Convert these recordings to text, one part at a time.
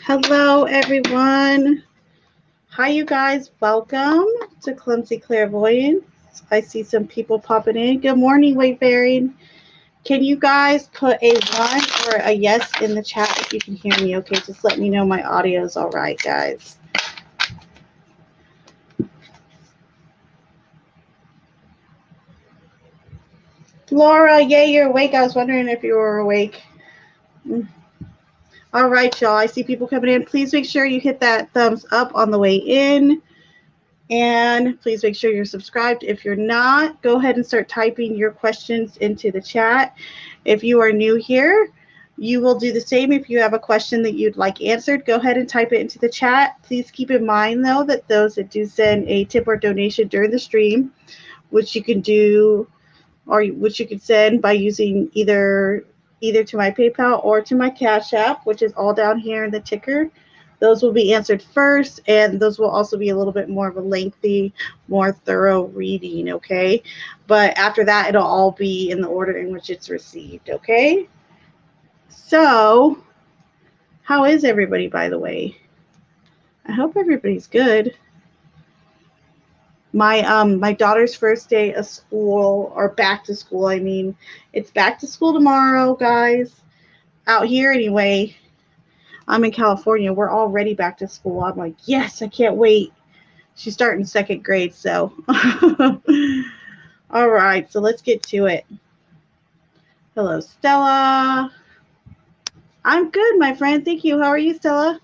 Hello, everyone. Hi, you guys. Welcome to Clumsy Clairvoyance. I see some people popping in. Good morning, Wayfaring. Can you guys put a 1 or a yes in the chat if you can hear me? Okay, just let me know my audio is all right, guys. Laura, yay, you're awake. I was wondering if you were awake. All right, y'all. I see people coming in. Please make sure you hit that thumbs up on the way in. And please make sure you're subscribed. If you're not, go ahead and start typing your questions into the chat. If you are new here, you will do the same. If you have a question that you'd like answered, go ahead and type it into the chat. Please keep in mind, though, that those that do send a tip or donation during the stream, which you can do, or which you can send by using either to my PayPal or to my Cash App, which is all down here in the ticker. Those will be answered first, and those will also be a little bit more of a lengthy, more thorough reading, okay? But after that, it'll all be in the order in which it's received, okay? So, how is everybody, by the way? I hope everybody's good. My daughter's first day of school, or back to school, I mean, it's back to school tomorrow, guys. Out here anyway. I'm in California. We're already back to school. I'm like, yes, I can't wait. She's starting second grade, so. All right, so let's get to it. Hello, Stella. I'm good, my friend. Thank you. How are you, Stella?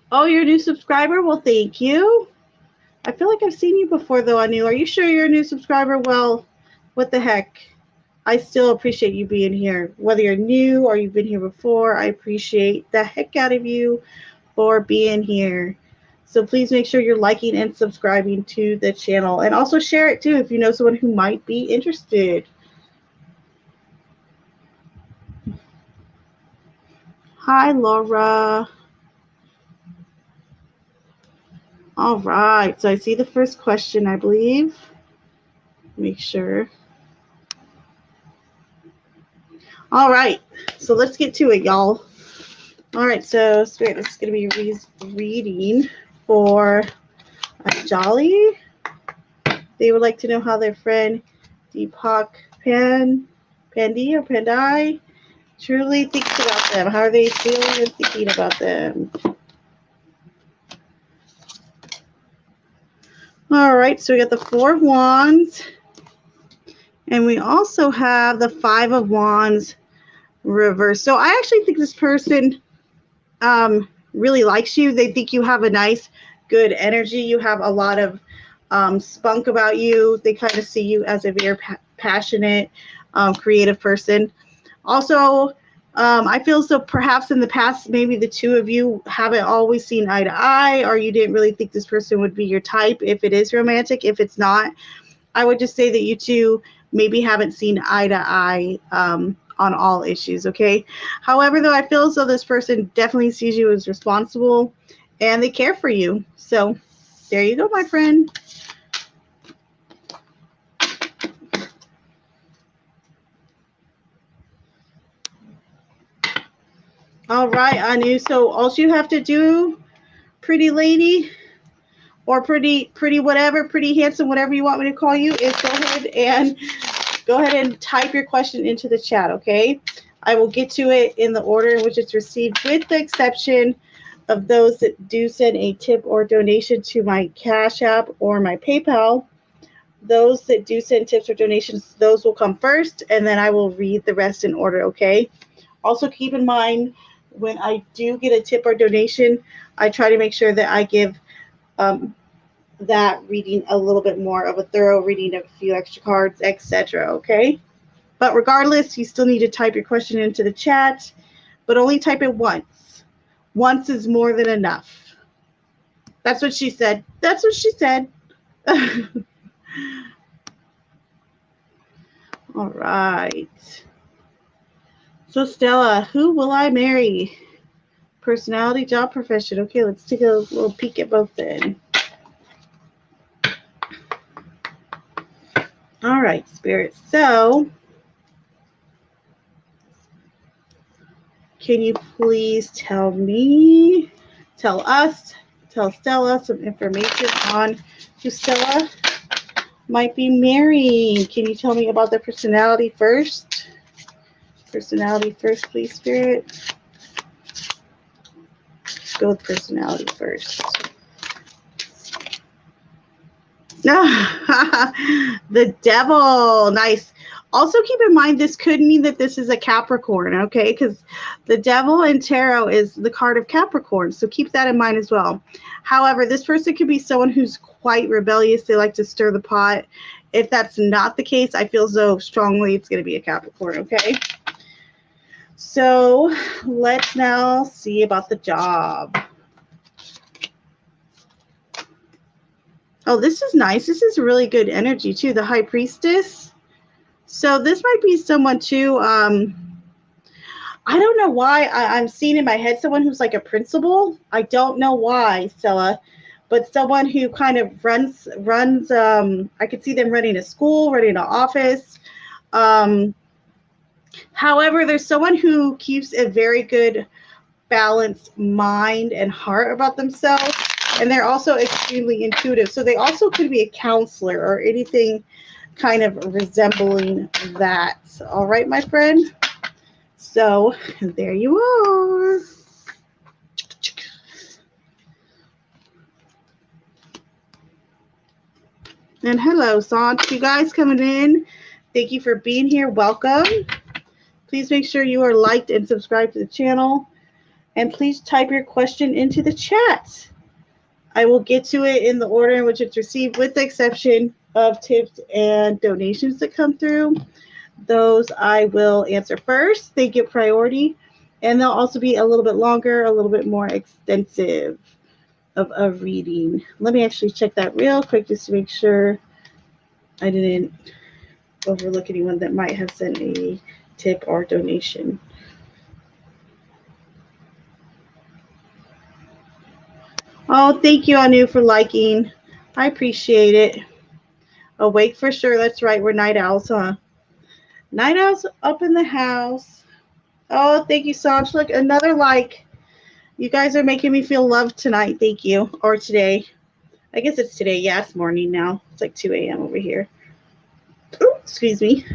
Oh, you're a new subscriber? Well, thank you. I feel like I've seen you before, though, Anu. Are you sure you're a new subscriber? Well, what the heck? I still appreciate you being here. Whether you're new or you've been here before, I appreciate the heck out of you for being here. So please make sure you're liking and subscribing to the channel. And also share it too if you know someone who might be interested. Hi, Laura. All right. So I see the first question, I believe. Make sure. All right. So let's get to it, y'all. All right. So Spirit is going to be reading for Jolly. They would like to know how their friend Deepak Pandi or Pandai truly thinks about them. How are they feeling and thinking about them? All right, so we got the 4 of Wands. And we also have the 5 of Wands reversed. So I actually think this person really likes you. They think you have a nice, good energy. You have a lot of spunk about you. They kind of see you as a very passionate, creative person. Also, I feel so perhaps in the past, maybe the two of you haven't always seen eye to eye, or you didn't really think this person would be your type if it is romantic. If it's not, I would just say that you two maybe haven't seen eye to eye on all issues, okay? However, though, I feel as though this person definitely sees you as responsible and they care for you. So there you go, my friend. All right, Anu. So all you have to do, pretty lady, or pretty whatever, pretty handsome, whatever you want me to call you, is go ahead and type your question into the chat, okay? I will get to it in the order in which it's received, with the exception of those that do send a tip or donation to my Cash App or my PayPal. Those that do send tips or donations, those will come first, and then I will read the rest in order, okay? Also keep in mind, when I do get a tip or donation, I try to make sure that I give that reading a little bit more of a thorough reading of a few extra cards, etc. Okay? But regardless, you still need to type your question into the chat, but only type it once. Once is more than enough. That's what she said. That's what she said. All right. So Stella, who will I marry? Personality, job, profession. Okay, let's take a little peek at both then. All right, Spirit. So can you please tell me, tell us, tell Stella some information on who Stella might be marrying? Can you tell me about the personality first? Personality first, please, Spirit. Go with personality first. The devil. Nice. Also keep in mind this could mean that this is a Capricorn, okay? Because the devil in tarot is the card of Capricorn. So keep that in mind as well. However, this person could be someone who's quite rebellious. They like to stir the pot. If that's not the case, I feel so strongly it's going to be a Capricorn, okay? So let's now see about the job. Oh, this is nice. This is really good energy too. The High Priestess. So this might be someone too. I don't know why I'm seeing in my head someone who's like a principal. I don't know why, Stella, but someone who kind of runs. I could see them running a school, running an office. However, there's someone who keeps a very good balanced mind and heart about themselves. And they're also extremely intuitive. So they also could be a counselor or anything kind of resembling that. All right, my friend. So there you are. And hello, Sanch. You guys coming in. Thank you for being here. Welcome. Please make sure you are liked and subscribed to the channel. And please type your question into the chat. I will get to it in the order in which it's received, with the exception of tips and donations that come through. Those I will answer first. They get priority, and they'll also be a little bit longer, a little bit more extensive of a reading. Let me actually check that real quick just to make sure I didn't overlook anyone that might have sent a tip or donation. Oh, thank you, Anu, for liking. I appreciate it. Awake for sure. That's right. We're night owls, huh? Night owls up in the house. Oh, thank you, Sanj. Look, another like. You guys are making me feel loved tonight. Thank you. Or today. I guess it's today. Yeah, it's morning now. It's like 2 a.m. over here. Ooh, excuse me.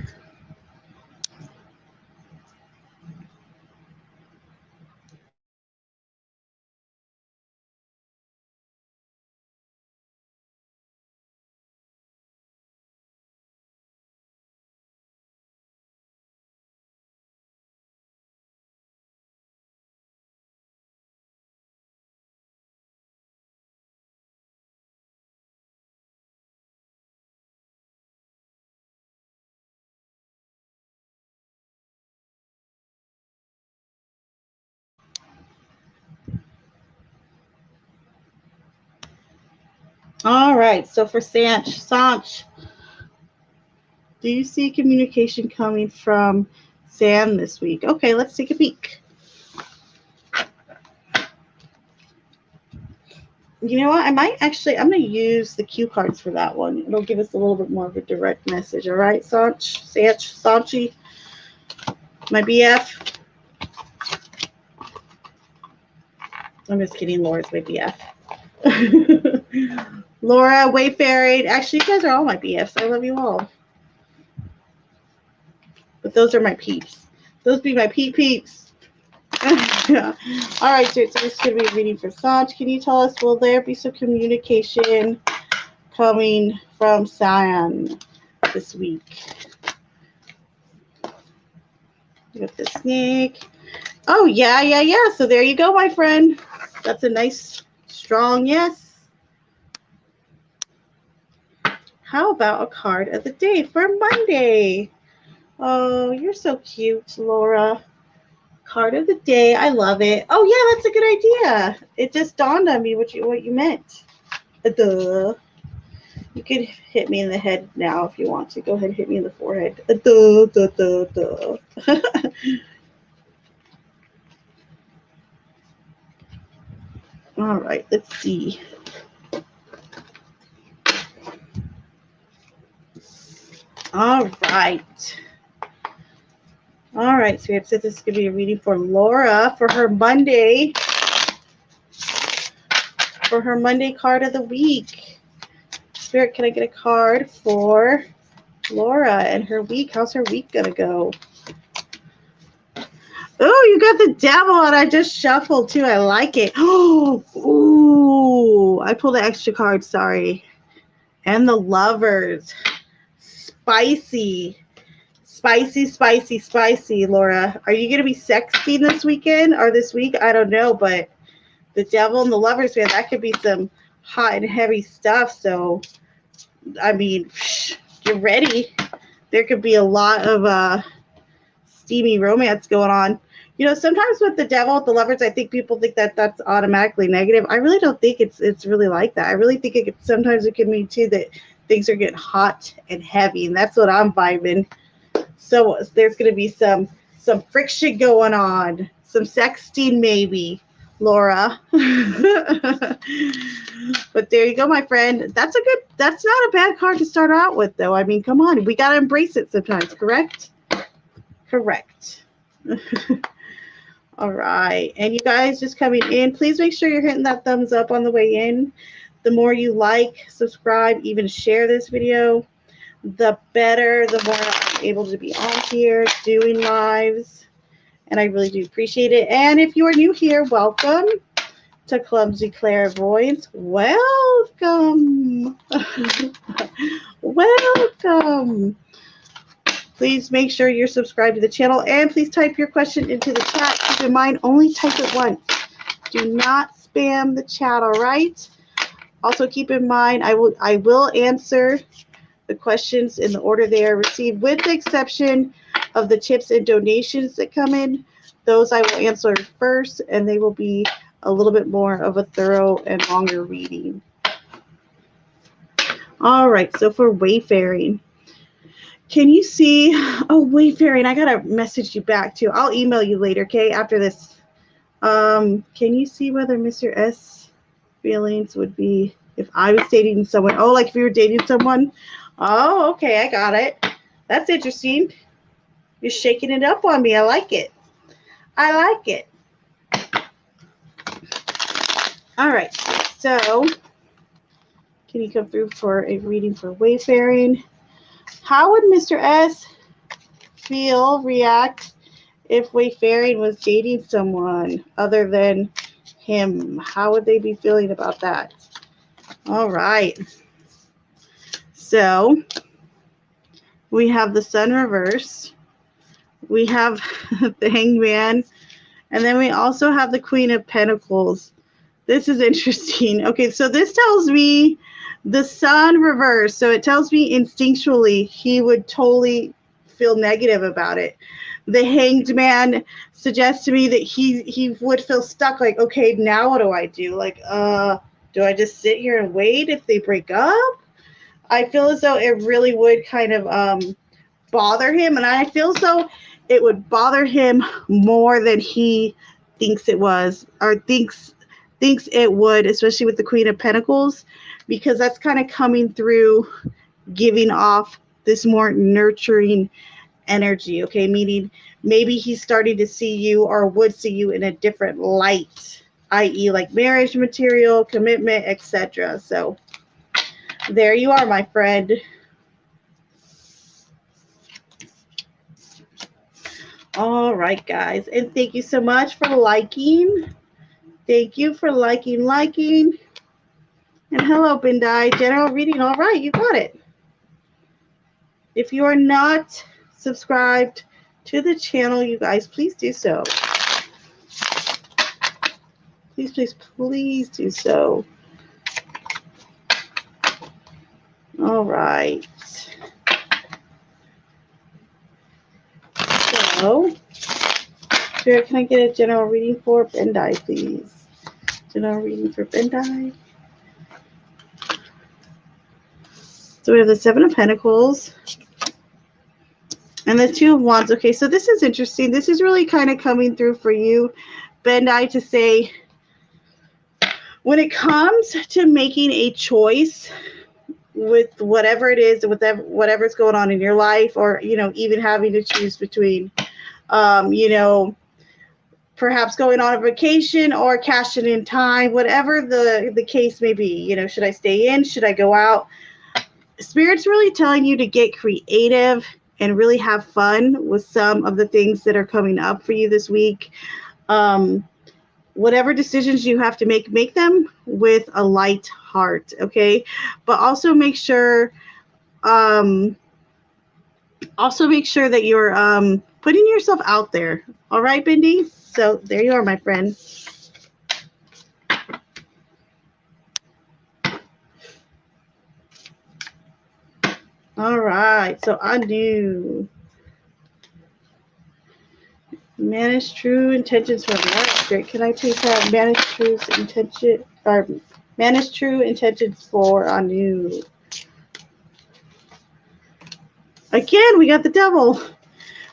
All right. So for Sanch, do you see communication coming from Sam this week? Okay, let's take a peek. You know what? I'm going to use the cue cards for that one. It'll give us a little bit more of a direct message. All right, Sanchi, my BF. I'm just kidding. Laura's my BF. Laura, Wayfaring. Actually, you guys are all my BFs. I love you all. But those are my peeps. Those be my peeps. Yeah. All right, so this is going to be a reading for Sanj. Can you tell us, will there be some communication coming from San this week? With the snake. Oh, yeah. So there you go, my friend. That's a nice, strong yes. How about a card of the day for Monday? Oh, you're so cute, Laura. Card of the day. I love it. Oh, yeah, that's a good idea. It just dawned on me what you meant. Duh. You could hit me in the head now if you want to. Go ahead and hit me in the forehead. Duh. All right, let's see. All right. All right, so this is going to be a reading for Laura for her Monday card of the week. Spirit, can I get a card for Laura and her week? How's her week going to go? Oh, you got the devil, and I just shuffled too. I like it. Oh, ooh, I pulled an extra card. Sorry. And the lovers. Spicy. Spicy, spicy, spicy, Laura. Are you going to be sexting this weekend or this week? I don't know, but the devil and the lovers, man, that could be some hot and heavy stuff. So, I mean, get ready. There could be a lot of steamy romance going on. You know, sometimes with the devil, with the lovers, I think people think that that's automatically negative. I really don't think it's really like that. I really think sometimes it can mean too that things are getting hot and heavy, and that's what I'm vibing. So there's going to be some friction going on, some sexting maybe, Laura. But there you go, my friend. That's not a bad card to start out with, though. I mean, come on, we got to embrace it sometimes, correct? Correct. All right. And you guys just coming in, please make sure you're hitting that thumbs up on the way in. The more you like, subscribe, even share this video, the better, the more I'm able to be on here doing lives. And I really do appreciate it. And if you are new here, welcome to Clumsy Clairvoyance. Welcome. Welcome. Please make sure you're subscribed to the channel, and please type your question into the chat. Keep in mind, only type it once. Do not spam the chat, all right? Also, keep in mind, I will answer the questions in the order they are received, with the exception of the tips and donations that come in. Those I will answer first, and they will be a little bit more of a thorough and longer reading. All right, so for Wayfaring. Can you see, Wayfaring, I got to message you back too. I'll email you later, okay, after this. Can you see whether Mr. S feelings would be if I was dating someone? Oh, like if you were dating someone? Oh, okay, I got it. That's interesting. You're shaking it up on me. I like it. I like it. All right, so can you come through for a reading for Wayfaring? How would Mr. S react if Wayfaring was dating someone other than him? How would they be feeling about that? All right. So we have the Sun reverse. We have the Hangman. And then we also have the Queen of Pentacles. This is interesting. Okay, so this tells me the Sun reverse. So it tells me instinctually he would totally feel negative about it. The Hanged Man suggests to me that he would feel stuck, like, okay, now what do I do? Like, do I just sit here and wait if they break up? I feel as though it really would kind of bother him, and I feel as though it would bother him more than he thinks it was, or thinks it would, especially with the Queen of Pentacles, because that's kind of coming through, giving off this more nurturing energy, okay? Meaning maybe he's starting to see you or would see you in a different light, i.e. like marriage material, commitment, etc. So there you are, my friend. All right, guys. And thank you so much for liking. Thank you for liking. And hello, Bindai. General reading. All right, you got it. If you are not subscribed to the channel, you guys, please do so. Please, please, please do so. All right. So, Spirit, can I get a general reading for Bindai, please? General reading for Bindai. So we have the Seven of Pentacles and the Two of Wands. Okay, so this is interesting. This is really kind of coming through for you, Bindai, to say when it comes to making a choice with whatever it is, with whatever's going on in your life, or, you know, even having to choose between you know, perhaps going on a vacation or cashing in time, whatever the case may be. You know, should I stay in? Should I go out? Spirit's really telling you to get creative and really have fun with some of the things that are coming up for you this week. Um, whatever decisions you have to make them with a light heart, okay? But um, also make sure that you're putting yourself out there. All right, Bindi? So there you are, my friend. All right, so Anu. Manage true intentions for marriage. Great. Can I please have manage true intention or manage true intentions for Anu? Again, we got the devil.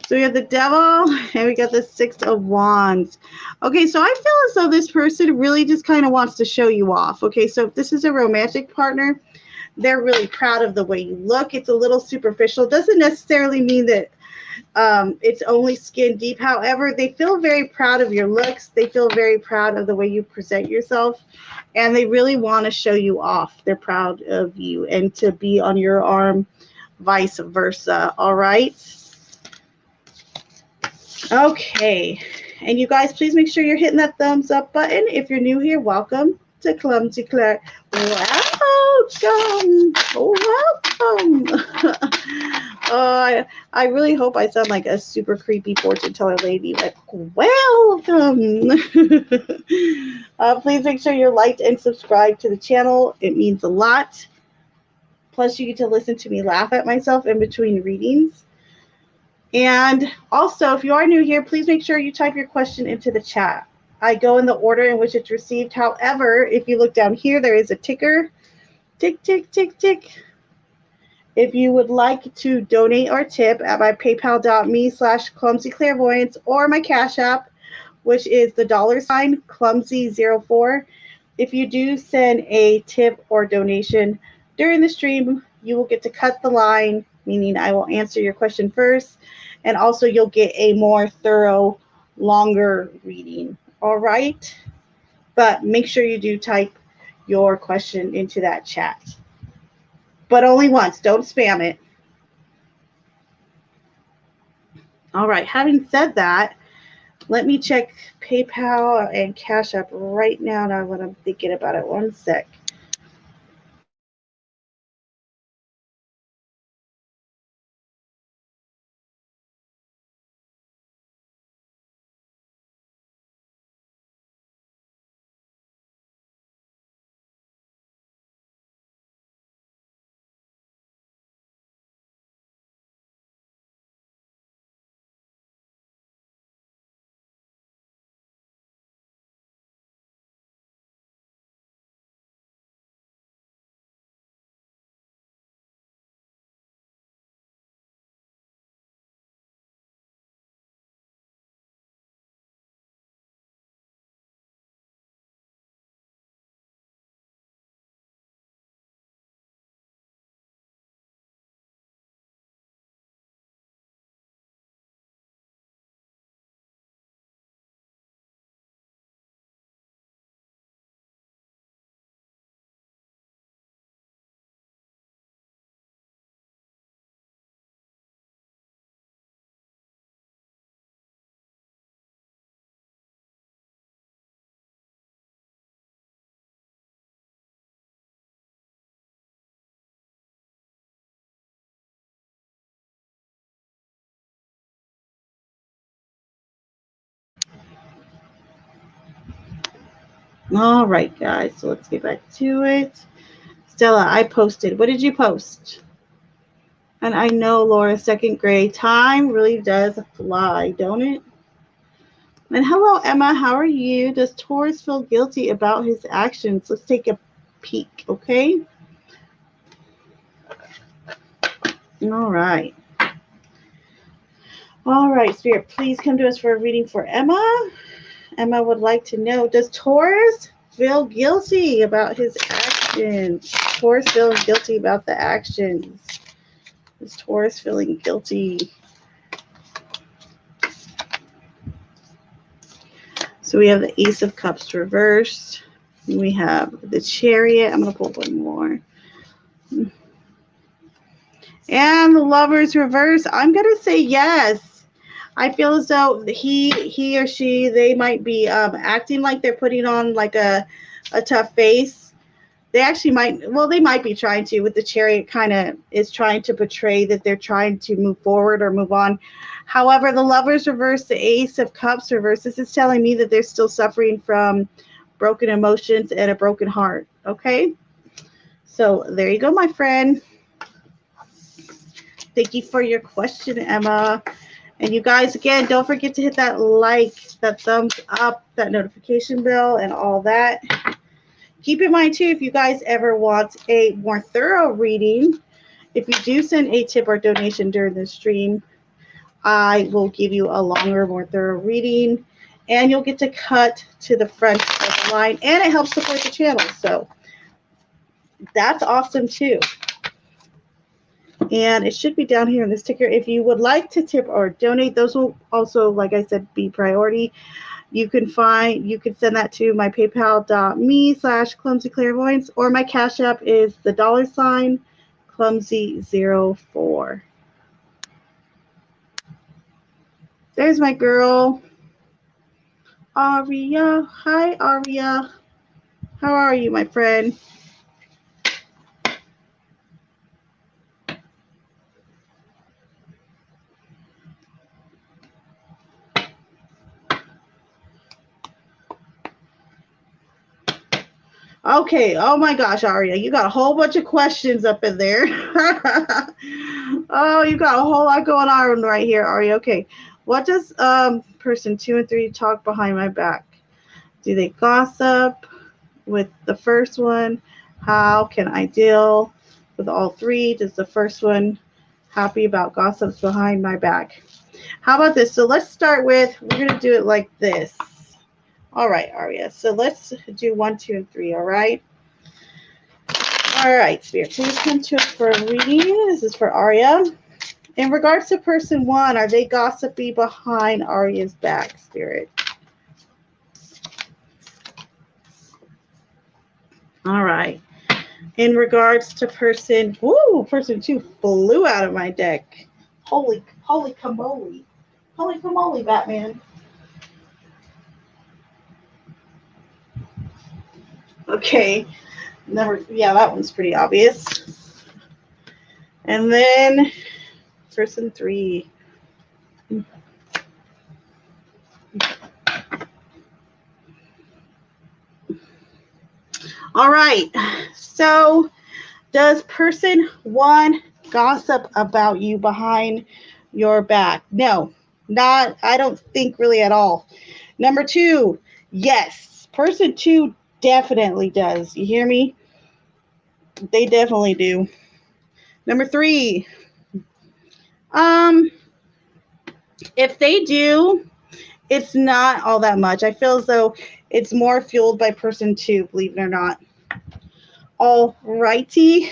So we have the devil and we got the 6 of Wands. Okay, so I feel as though this person really just kind of wants to show you off. Okay, so if this is a romantic partner, they're really proud of the way you look. It's a little superficial. Doesn't necessarily mean that it's only skin deep. However, they feel very proud of your looks. They feel very proud of the way you present yourself. And they really want to show you off. They're proud of you and to be on your arm, vice versa. All right. Okay. And you guys, please make sure you're hitting that thumbs up button. If you're new here, welcome to Clumsy Claire. Welcome. Welcome. I really hope I sound like a super creepy fortune teller lady. Like, welcome. Please make sure you're liked and subscribed to the channel. It means a lot. Plus, you get to listen to me laugh at myself in between readings. And also, if you are new here, please make sure you type your question into the chat. I go in the order in which it's received. However, if you look down here, there is a ticker. Tick, tick, tick, tick. If you would like to donate or tip at my paypal.me/clumsyclairvoyance or my Cash App, which is the $ clumsy04. If you do send a tip or donation during the stream, you will get to cut the line, meaning I will answer your question first, and also you'll get a more thorough, longer reading. All right? But make sure you do type your question into that chat. But only once. Don't spam it. All right. Having said that, let me check PayPal and Cash App right now. Now when I'm thinking about it, one sec. All right, guys. So let's get back to it. Stella, I posted. What did you post? And I know, Laura, second grade. Time really does fly, don't it? And hello, Emma. How are you? Does Taurus feel guilty about his actions? Let's take a peek, okay? All right. All right, Spirit, please come to us for a reading for Emma. Emma would like to know, does Taurus feel guilty about his actions? Taurus feels guilty about the actions. Is Taurus feeling guilty? So we have the Ace of Cups reversed. We have the Chariot. I'm going to pull one more. And the Lovers reverse. I'm going to say yes. I feel as though he or she, they might be acting like they're putting on like a tough face. They actually might, well, they might be trying to, with the Chariot kind of is trying to portray that they're trying to move forward or move on. However, the Lovers reverse, the Ace of Cups reverse, this is telling me that they're still suffering from broken emotions and a broken heart. Okay? So there you go, my friend. Thank you for your question, Emma. And you guys, again, don't forget to hit that like, that thumbs up, that notification bell, and all that. Keep in mind, too, if you guys ever want a more thorough reading, if you do send a tip or donation during the stream, I will give you a longer, more thorough reading, and you'll get to cut to the front of the line, and it helps support the channel. So that's awesome, too. And it should be down here in this ticker. If you would like to tip or donate, those will also, like I said, be priority. You can send that to my paypal.me/clumsyclairvoyance, or my Cash App is the $clumsy04. There's my girl, Aria. Hi, Aria. How are you, my friend? Okay. Oh my gosh, Aria, you got a whole bunch of questions up in there. Oh, you got a whole lot going on right here, Aria. Okay. What does person 2 and 3 talk behind my back? Do they gossip with the first one? How can I deal with all three? Does the first one happy about gossips behind my back? How about this? So let's start with, we're going to do it like this. All right, Aria. So let's do 1, 2, and 3. All right. All right, Spirit. Please come to us for a reading. This is for Aria. In regards to person 1, are they gossipy behind Aria's back, Spirit? All right. In regards to person 2 flew out of my deck. Holy camoli. Holy camoli, Batman. Okay. That one's pretty obvious. And then person 3. All right. So does person 1 gossip about you behind your back? No, I don't think really at all. Number 2, yes. Person 2 definitely does. You hear me? They definitely do. Number 3, if they do, it's not all that much. I feel as though it's more fueled by person 2, believe it or not. All righty.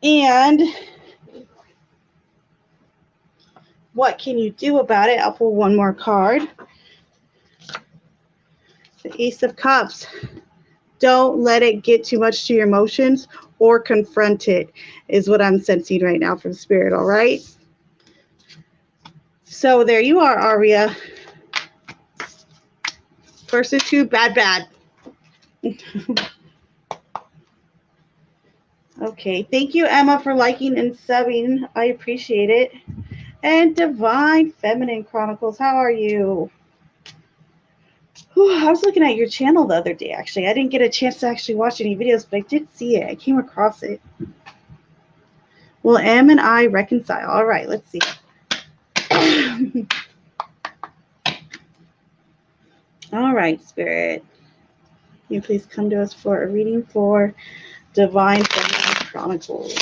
And what can you do about it? I'll pull one more card. The Ace of Cups. Don't let it get too much to your emotions or confront it, is what I'm sensing right now from Spirit, all right? So there you are, Aria. Person 2, bad. Okay, thank you, Emma, for liking and subbing. I appreciate it. And Divine Feminine Chronicles, how are you? I was looking at your channel the other day, actually. I didn't get a chance to actually watch any videos, but I did see it. I came across it. Will M and I reconcile? All right, let's see. All right, Spirit. Can you please come to us for a reading for Divine Feminine Chronicles?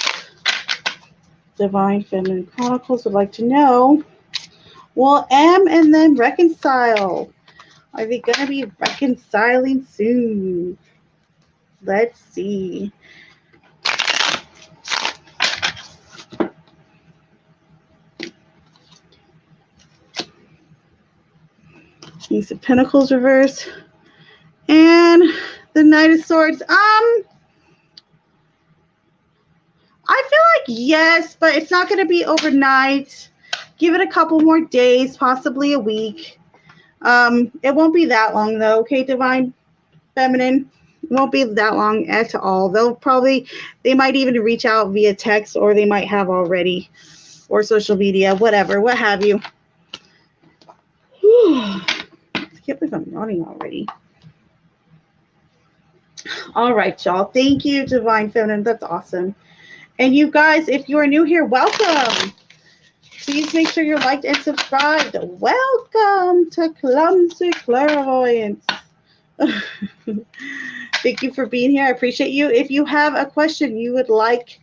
Divine Feminine Chronicles would like to know, will M and them reconcile? Are they going to be reconciling soon? Let's see. Ace of Pentacles reverse. And the Knight of Swords. I feel like yes, but it's not going to be overnight. Give it a couple more days, possibly a week. It won't be that long though, okay, Divine Feminine? It won't be that long at all. They might even reach out via text, or they might have already, or social media, whatever, what have you. I can't believe I'm running already. All right, y'all. Thank you, Divine Feminine. That's awesome. And you guys, if you are new here, welcome. Please make sure you're liked and subscribed. Welcome to Clumsy Clairvoyance. Thank you for being here. I appreciate you. If you have a question you would like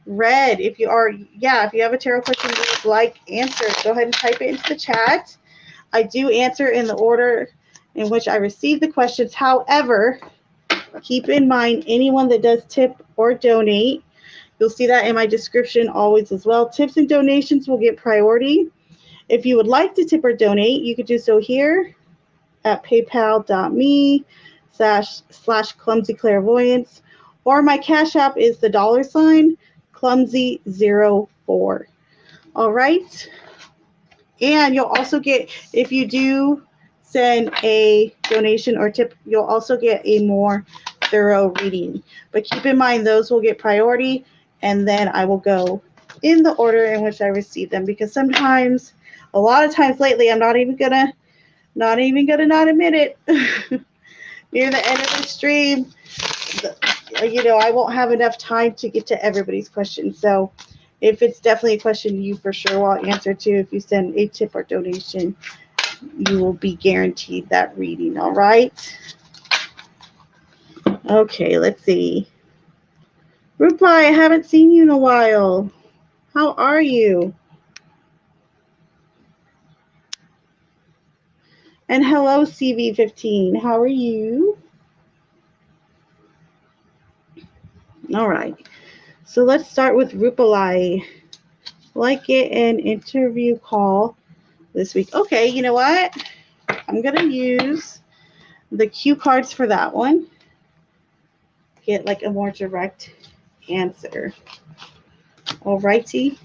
read, if you have a tarot question you would like answered, go ahead and type it into the chat. I do answer in the order in which I receive the questions. However, keep in mind, anyone that does tip or donate, you'll see that in my description always as well. Tips and donations will get priority. If you would like to tip or donate, you could do so here at paypal.me/clumsy clairvoyance, or my Cash App is the $ clumsy04. All right. And you'll also get, if you do send a donation or tip, you'll also get a more thorough reading. But keep in mind, those will get priority, and then I will go in the order in which I receive them, because sometimes, a lot of times lately, I'm not even gonna not admit it. Near the end of the stream, I won't have enough time to get to everybody's questions. So if it's definitely a question you for sure will answer to, if you send a tip or donation, you will be guaranteed that reading. All right. Okay, let's see. Rupai, I haven't seen you in a while. How are you? And hello, CV15. How are you? All right. So let's start with Rupalai. Like get an interview call this week. Okay, you know what? I'm going to use the cue cards for that one. Get like a more direct answer. All righty.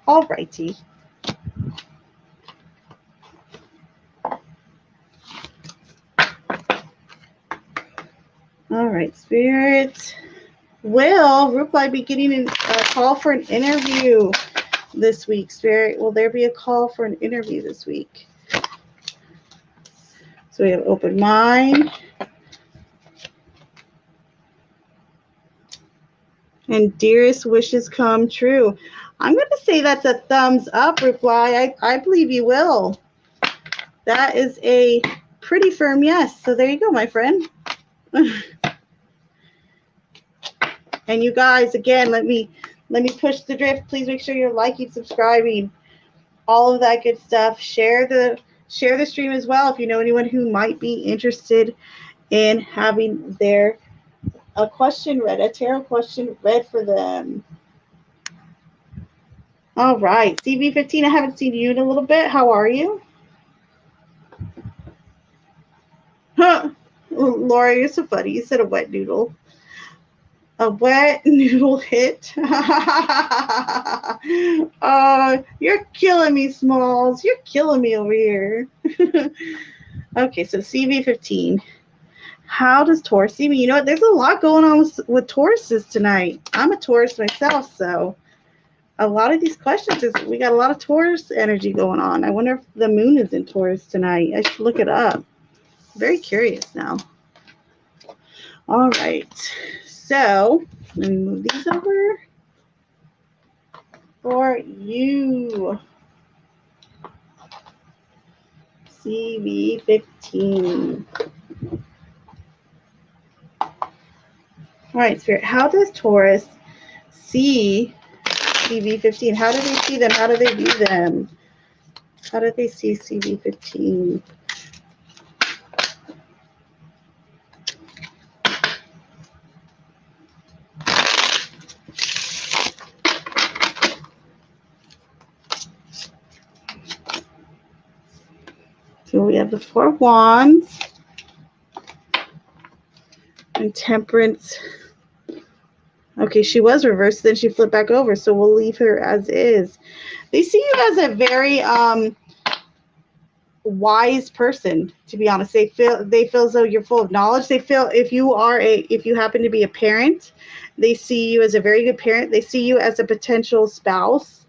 All righty. All right, Spirit. Will Rupalai be getting a call for an interview this week? Spirit, will there be a call for an interview this week? So we have open mind. And dearest wishes come true. I'm going to say that's a thumbs up, Rupalai. I believe you will. That is a pretty firm yes. So there you go, my friend. And you guys, again, let me push the drift. Please make sure you're liking, subscribing, all of that good stuff. Share the stream as well if you know anyone who might be interested in having a question read, a tarot question read for them. All right, CV15, I haven't seen you in a little bit. How are you? Huh. Laura, you're so funny. You said a wet noodle. A wet noodle hit. You're killing me, Smalls. You're killing me over here. Okay, so CV15. How does Taurus see me? You know what? There's a lot going on with Tauruses tonight. I'm a Taurus myself, so a lot of these questions we got a lot of Taurus energy going on. I wonder if the moon is in Taurus tonight. I should look it up. Very curious now. All right. So let me move these over for you. CV15. All right, Spirit. How does Taurus see CV15? How do they see them? How do they view them? How do they see CV15? So we have the Four of Wands and Temperance. Okay, she was reversed, then she flipped back over, so we'll leave her as is. They see you as a very wise person, to be honest. They feel as though you're full of knowledge. They feel if you happen to be a parent, they see you as a very good parent. They see you as a potential spouse,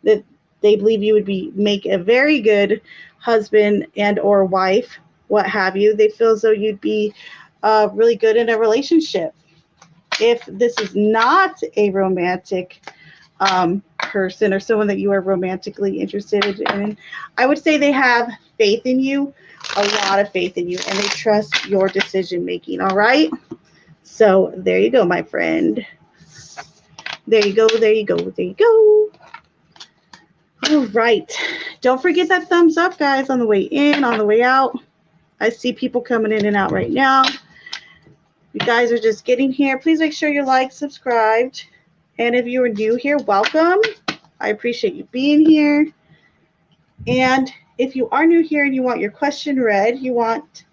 that they believe you would make a very good husband and or wife, what have you. They feel as though you'd be really good in a relationship. If this is not a romantic person or someone that you are romantically interested in, I would say they have faith in you, a lot of faith in you, and they trust your decision making. All right, so there you go, my friend. There you go, there you go, there you go. All right, don't forget that thumbs up, guys, on the way in, on the way out. I see people coming in and out right now. You guys are just getting here. Please make sure you're like, subscribed, and if you are new here, welcome. I appreciate you being here. And if you are new here and you want your question read, you want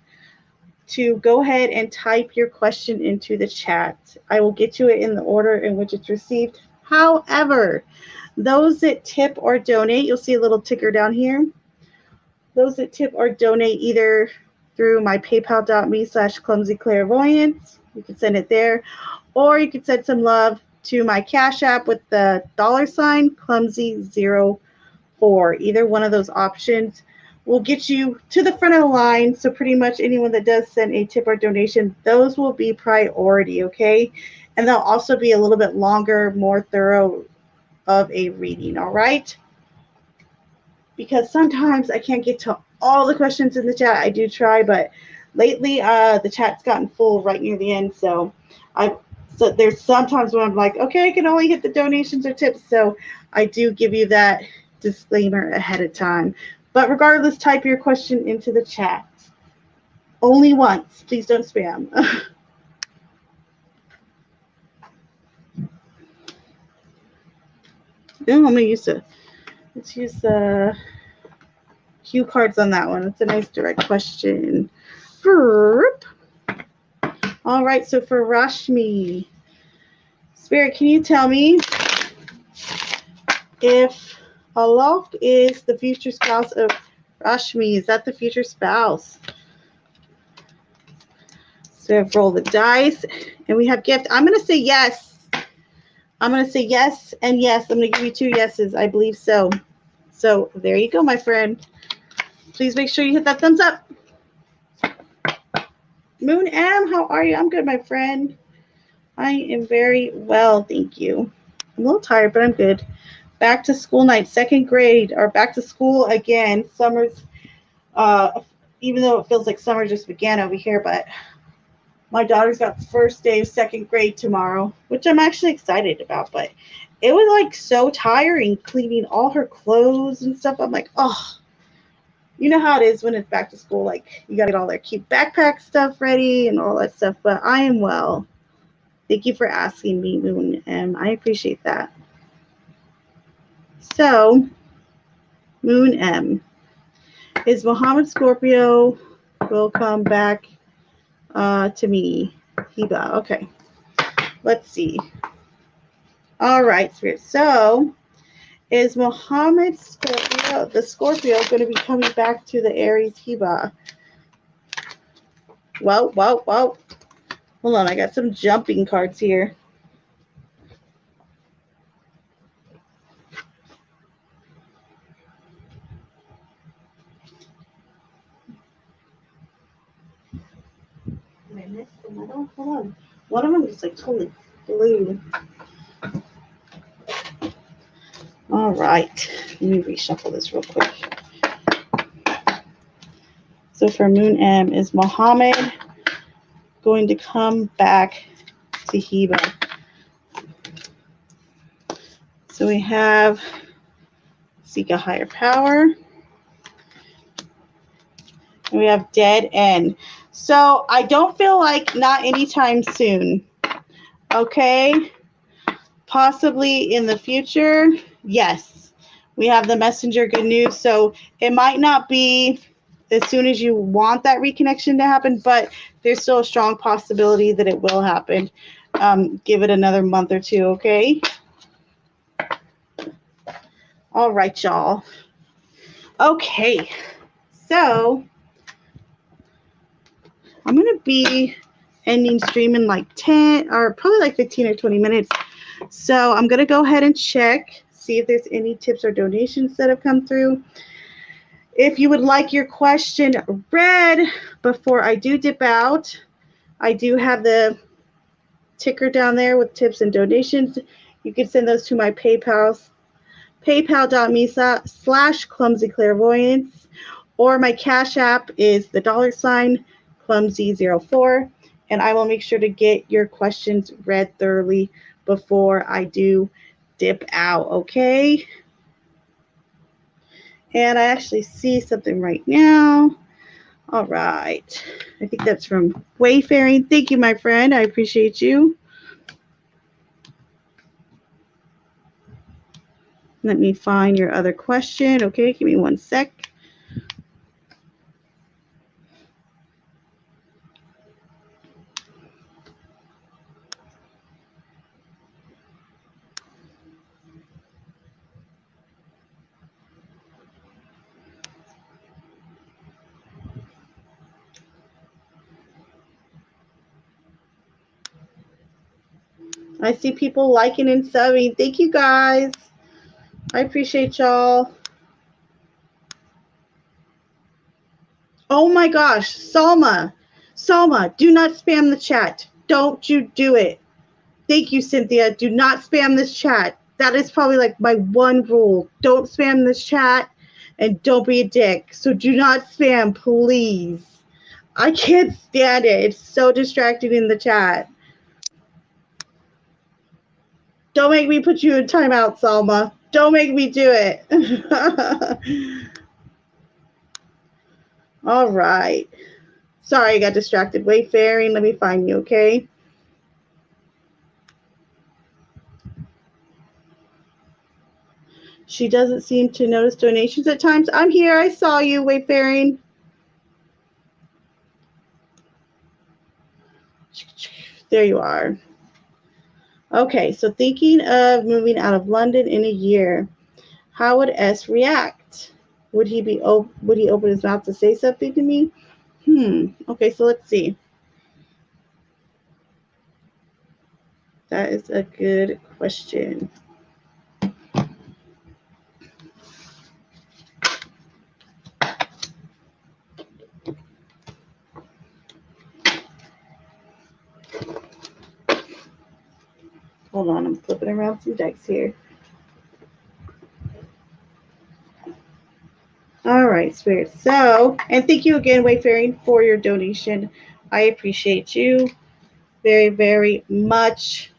to go ahead and type your question into the chat. I will get to it in the order in which it's received. However, those that tip or donate, you'll see a little ticker down here. Those that tip or donate either through my paypal.me/clumsyclairvoyance, you can send it there, or you can send some love to my Cash App with the $ clumsy04. Either one of those options will get you to the front of the line. So pretty much anyone that does send a tip or donation, those will be priority, okay? And they'll also be a little bit longer, more thorough of a reading, all right? Because sometimes I can't get to all the questions in the chat. I do try, but lately the chat's gotten full right near the end. So there's sometimes when I'm like, okay, I can only hit the donations or tips. So I do give you that disclaimer ahead of time. But regardless, type your question into the chat. Only once. Please don't spam. No, I'm going to use let's use the cue cards on that one. It's a nice direct question. All right, so for Rashmi, Spirit, can you tell me if Aloft is the future spouse of Rashmi? Is that the future spouse? So I've rolled the dice, and we have gift. I'm going to say yes. I'm going to say yes and yes. I'm going to give you 2 yeses. I believe so. So there you go, my friend. Please make sure you hit that thumbs up. Moon M, how are you? I'm good, my friend. I am very well, thank you. I'm a little tired, but I'm good. Back to school night, 2nd grade, or back to school again. Summer's, even though it feels like summer just began over here, but my daughter's got the first day of 2nd grade tomorrow, which I'm actually excited about, but it was like so tiring cleaning all her clothes and stuff. I'm like, oh, you know how it is when it's back to school, like you got to get all their cute backpack stuff ready and all that stuff, but I am well. Thank you for asking me, Moon, and I appreciate that. So, Moon M, is Muhammad Scorpio will come back to me? Hiba. Okay. Let's see. All right, Spirit. So, is Muhammad Scorpio, the Scorpio, going to be coming back to the Aries Hiba? Whoa. Hold on, I got some jumping cards here. I missed another one? Hold on. One of them is like totally blue. All right. Let me reshuffle this real quick. So for Moon M, is Muhammad going to come back to Hiba? So we have Seek a Higher Power. And we have Dead End. So I don't feel like not anytime soon. Okay. Possibly in the future. Yes. We have the messenger good news. So it might not be as soon as you want that reconnection to happen, but there's still a strong possibility that it will happen. Give it another month or two, okay? All right, y'all. Okay, so I'm going to be ending stream in like 10 or probably like 15 or 20 minutes. So I'm going to go ahead and check, see if there's any tips or donations that have come through. If you would like your question read before I do dip out, I do have the ticker down there with tips and donations. You can send those to my paypal.me/clumsyclairvoyance, or my Cash App is the $clumsy04, and I will make sure to get your questions read thoroughly before I do dip out, okay? And I actually see something right now. All right. I think that's from Wayfaring. Thank you, my friend. I appreciate you. Let me find your other question. Okay, give me one sec. I see people liking and subbing. Thank you, guys. I appreciate y'all. Oh my gosh, Salma, do not spam the chat. Don't you do it. Thank you, Cynthia. Do not spam this chat. That is probably like my one rule. Don't spam this chat and don't be a dick. So do not spam, please. I can't stand it. It's so distracting in the chat. Don't make me put you in timeout, Salma. Don't make me do it. All right. Sorry, I got distracted. Wayfaring, let me find you, okay? She doesn't seem to notice donations at times. I'm here. I saw you, Wayfaring. There you are. Okay, so thinking of moving out of London in a year, how would S react? Would he open his mouth to say something to me? Okay, so let's see. That is a good question. Hold on, I'm flipping around some decks here. All right, Spirit. So, and thank you again, Wayfaring, for your donation. I appreciate you very, very much.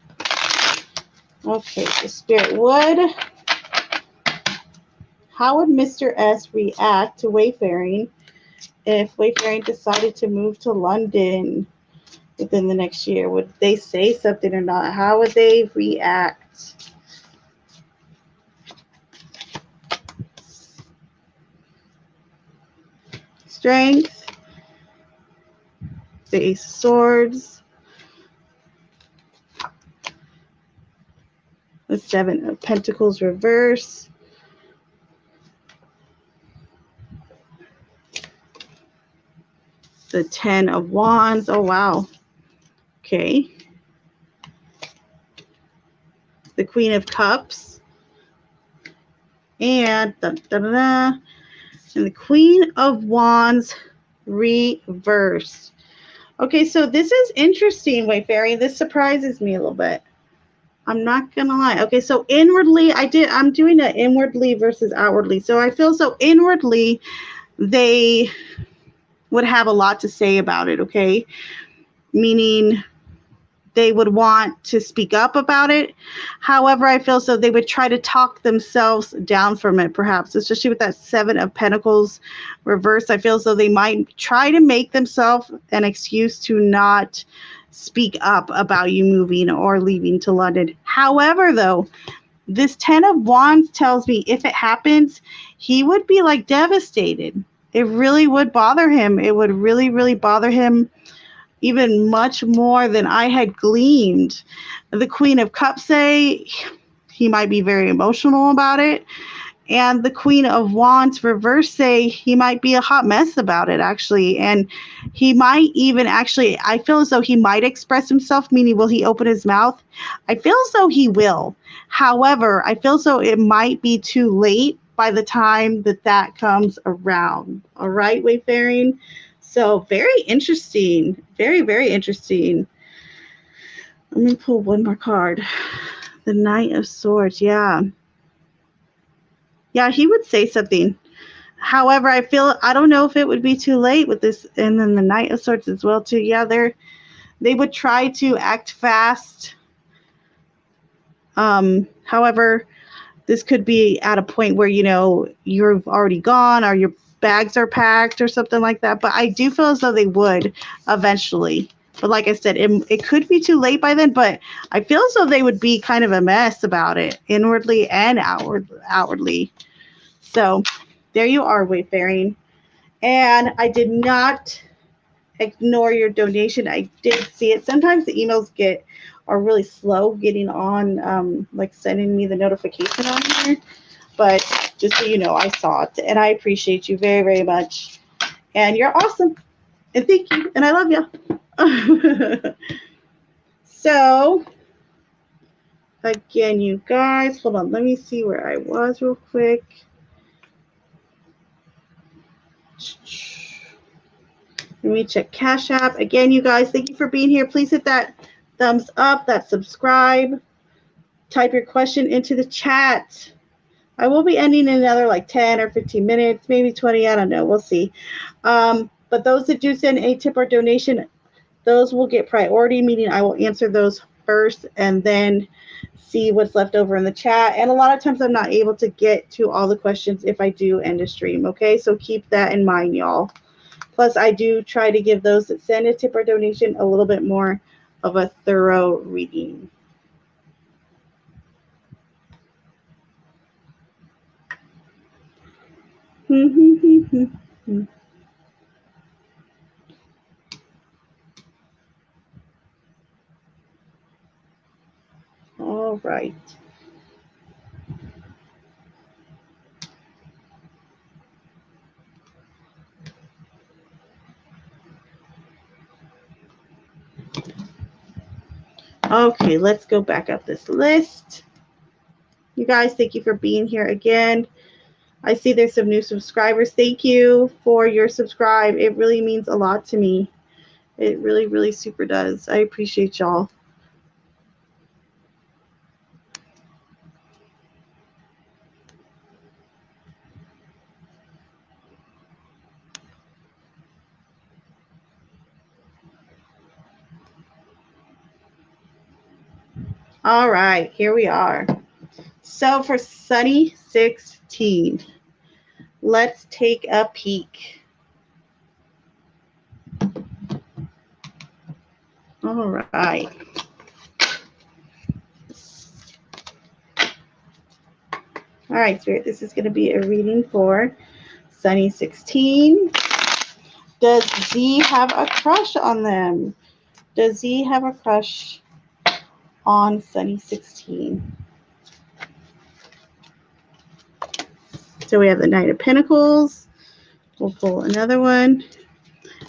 Okay, so Spirit Wood. How would Mr. S react to Wayfaring if Wayfaring decided to move to London within the next year? Would they say something or not? How would they react? Strength, the Ace of Swords, the Seven of Pentacles reverse, the Ten of Wands. Oh, wow. Okay. The Queen of Cups, and and the Queen of Wands reverse. Okay, so this is interesting, Wayfaring. This surprises me a little bit. I'm not gonna lie. Okay, so inwardly, I'm doing an inwardly versus outwardly. So I feel so inwardly, they would have a lot to say about it, okay? Meaning they would want to speak up about it. However, I feel so they would try to talk themselves down from it, perhaps, especially with that Seven of Pentacles reverse. I feel as though they might try to make themselves an excuse to not speak up about you moving or leaving to London. However, though, this Ten of Wands tells me if it happens, he would be like devastated. It really would bother him. It would really, really bother him even much more than I had gleamed. The Queen of Cups say he might be very emotional about it. And the Queen of Wands reverse say he might be a hot mess about it, actually. And he might even actually, I feel as though he might express himself, meaning will he open his mouth? I feel as though he will. However, I feel as though it might be too late by the time that that comes around. All right, Wayfaring? So very interesting. Very, very interesting. Let me pull one more card. The Knight of Swords. Yeah. Yeah, he would say something. However, I don't know if it would be too late with this, and then the Knight of Swords as well too. Yeah, they would try to act fast. However, this could be at a point where you're already gone or your bags are packed or something like that. But I do feel as though they would eventually. But like I said, it could be too late by then. But I feel as though they would be kind of a mess about it, inwardly and outwardly. So there you are, Wayfaring. And I did not ignore your donation. I did see it. Sometimes the emails are really slow getting on, like sending me the notification on here. But just so you know, I saw it. And I appreciate you very, very much. And you're awesome. And thank you. And I love you. So, again, you guys, hold on. Let me see where I was real quick. Let me check Cash App. Again, you guys, thank you for being here. Please hit that thumbs up, that subscribe. Type your question into the chat. I will be ending in another like 10 or 15 minutes, maybe 20. I don't know. We'll see. But those that do send a tip or donation, those will get priority, meaning I will answer those first and then see what's left over in the chat. And a lot of times I'm not able to get to all the questions if I do end a stream. Okay, so keep that in mind, y'all. Plus, I do try to give those that send a tip or donation a little bit more of a thorough reading. All right. Okay, let's go back up this list. You guys, thank you for being here again. I see there's some new subscribers. Thank you for your subscribe. It really means a lot to me. It really, really super does. I appreciate y'all. All right, here we are. So for Sunny 16, let's take a peek. All right. All right, Spirit, this is going to be a reading for Sunny 16. Does Z have a crush on them? Does Z have a crush on Sunny 16? So we have the Knight of Pentacles. We'll pull another one.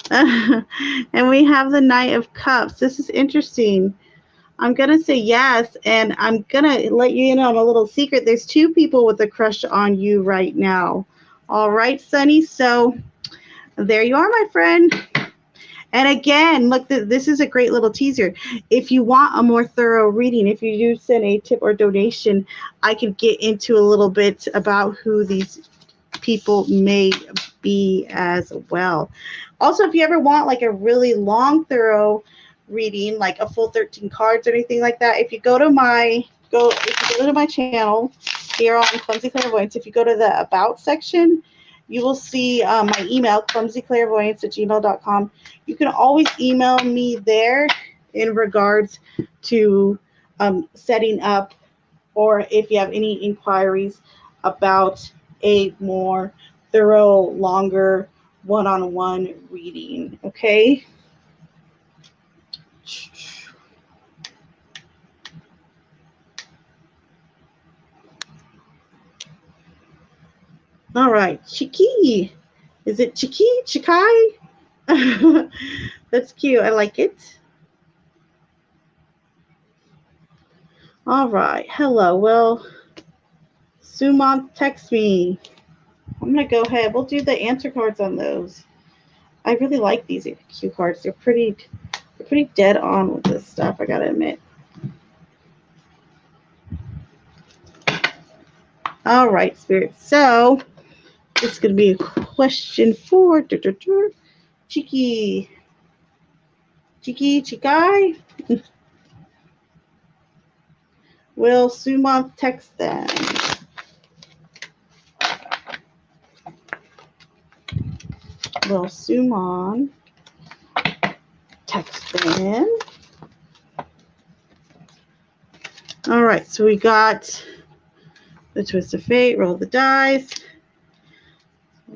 And we have the Knight of Cups. This is interesting. I'm going to say yes, and I'm going to let you in on a little secret. There's two people with a crush on you right now. All right, Sunny. So there you are, my friend. And again, look, this is a great little teaser. If you want a more thorough reading, if you do send a tip or donation, I can get into a little bit about who these people may be as well. Also, if you ever want like a really long, thorough reading, like a full 13 cards or anything like that, if you go to my channel here on Clumsy Clairvoyance, if you go to the About section, you will see my email, clumsyclairvoyance@gmail.com. You can always email me there in regards to setting up, or if you have any inquiries about a more thorough, longer one-on-one reading, okay? All right, Chiki. Is it Chiki? Chikai? That's cute. I like it. All right. Hello. Well, Suman, text me. I'm going to go ahead. We'll do the answer cards on those. I really like these cue cards. They're pretty dead on with this stuff, I got to admit. All right, Spirit. So, this is going to be a question for Chiki. Chikai? Will Suman text them? Will Suman text them? All right, so we got the twist of fate, roll the dice.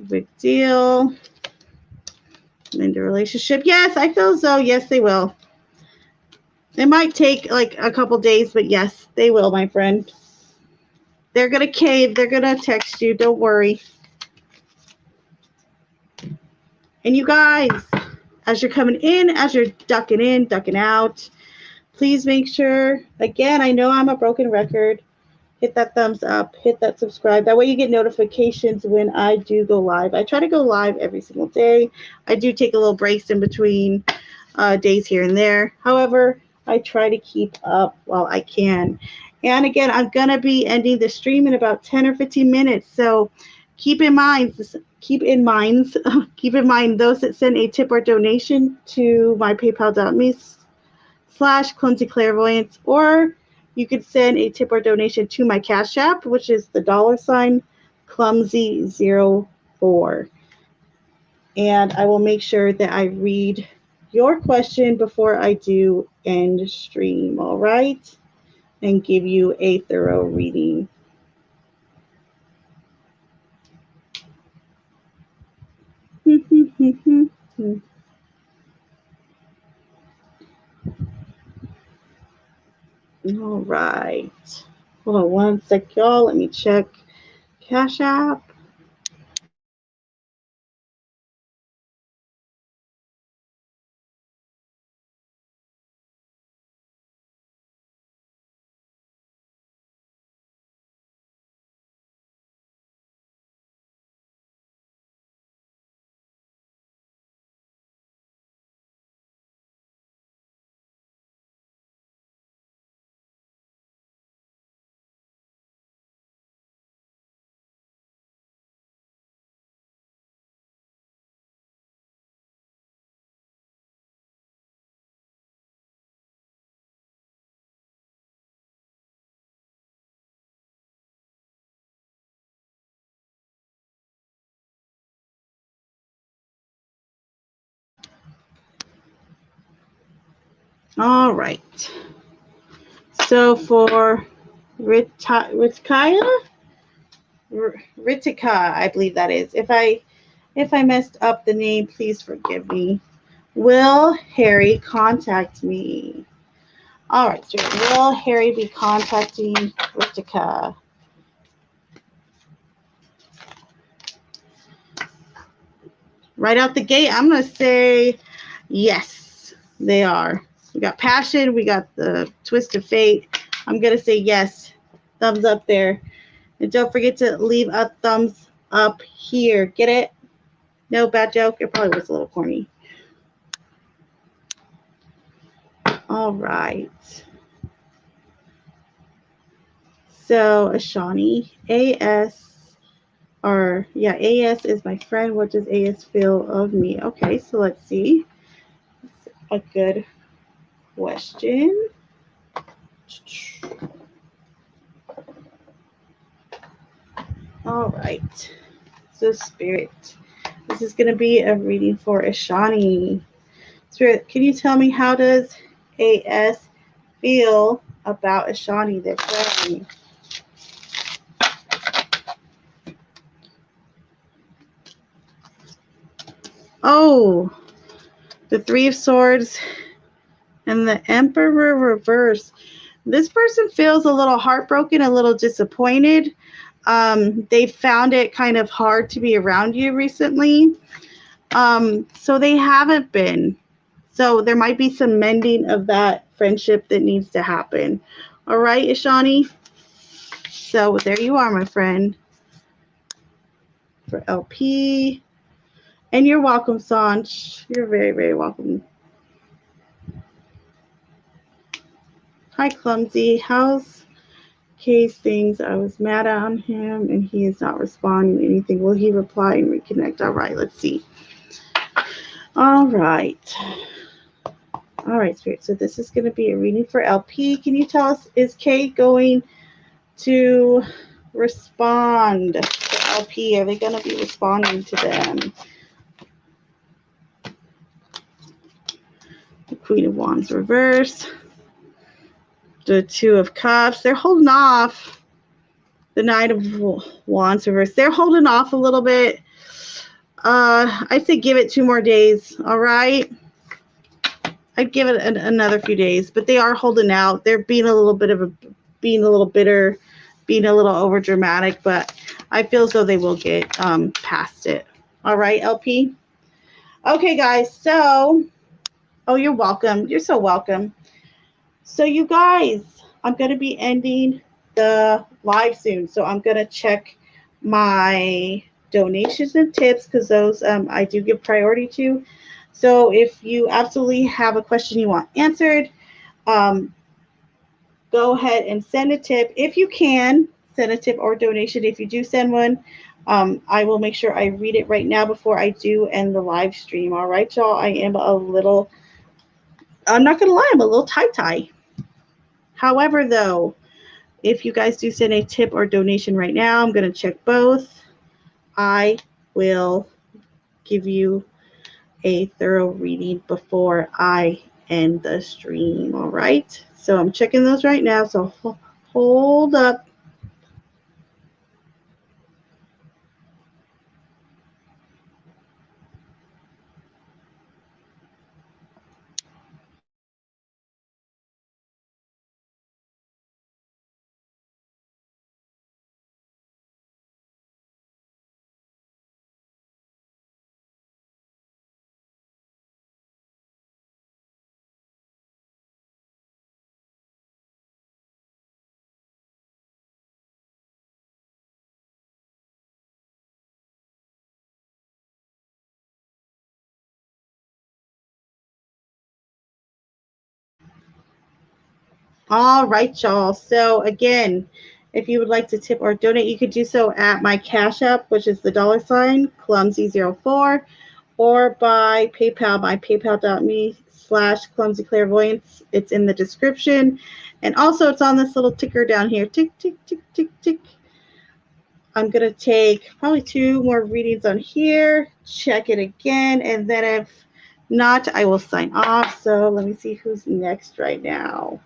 Big deal. End a relationship. Yes, I feel so. Yes, they will. It might take like a couple days, but yes, they will, my friend. They're going to cave. They're going to text you. Don't worry. And you guys, as you're coming in, as you're ducking out, please make sure, again, I know I'm a broken record. Hit that thumbs up, hit that subscribe. That way you get notifications when I do go live. I try to go live every single day. I do take a little breaks in between days here and there. However, I try to keep up while I can. And again, I'm going to be ending the stream in about 10 or 15 minutes. So keep in mind those that send a tip or donation to my paypal.me/clumsy clairvoyance, or you could send a tip or donation to my Cash App, which is the $clumsy04. And I will make sure that I read your question before I do end stream, all right? And give you a thorough reading. All right. Hold on one sec, y'all. Let me check Cash App. All right. So for Ritika, I believe that is. If I messed up the name, please forgive me. Will Harry contact me? All right, so will Harry be contacting Ritika? Right out the gate, I'm going to say yes, they are. We got passion. We got the twist of fate. I'm going to say yes. Thumbs up there. And don't forget to leave a thumbs up here. Get it? No, bad joke. It probably was a little corny. All right. So, Ashani, AS is my friend. What does AS feel of me? Okay, so let's see. A good question. All right. So, Spirit, this is going to be a reading for Ashani. Spirit, can you tell me, how does AS feel about Ashani, their friend? Oh, the Three of Swords and the Emperor reverse. This person feels a little heartbroken, a little disappointed. They found it kind of hard to be around you recently. So they haven't been. So there might be some mending of that friendship that needs to happen. All right, Ishani? So there you are, my friend, for LP. And you're welcome, Sanj. You're very, very welcome. Hi, Clumsy. How's Case things? I was mad on him and he is not responding to anything. Will he reply and reconnect? All right, let's see. All right. All right, Spirit. So this is going to be a reading for LP. Can you tell us, is Kay going to respond to LP? Are they going to be responding to them? The Queen of Wands reverse. The Two of Cups. They're holding off. The Knight of Wands reverse. They're holding off a little bit. I'd say give it 2 more days. All right. I'd give it another few days, but they are holding out. They're being a little bitter, being a little over dramatic, but I feel as though they will get past it. All right, LP. Okay, guys. So, oh, you're welcome. You're so welcome. So, you guys, I'm going to be ending the live soon. So, I'm going to check my donations and tips because those I do give priority to. So if you absolutely have a question you want answered, go ahead and send a tip. If you can, send a tip or donation. If you do send one, I will make sure I read it right now before I do end the live stream. All right, y'all. I'm not going to lie, I'm a little tie-tie. However, though, if you guys do send a tip or donation right now, I'm going to check both. I will give you a thorough reading before I end the stream. All right. So I'm checking those right now. So hold up. All right, y'all. So again, if you would like to tip or donate, you could do so at my Cash App, which is the $ clumsy04, or by PayPal, my paypal.me/clumsyclairvoyance. It's in the description. And also it's on this little ticker down here. Tick, tick, tick, tick, tick. I'm going to take probably 2 more readings on here, check it again, and then if not, I will sign off. So let me see who's next right now.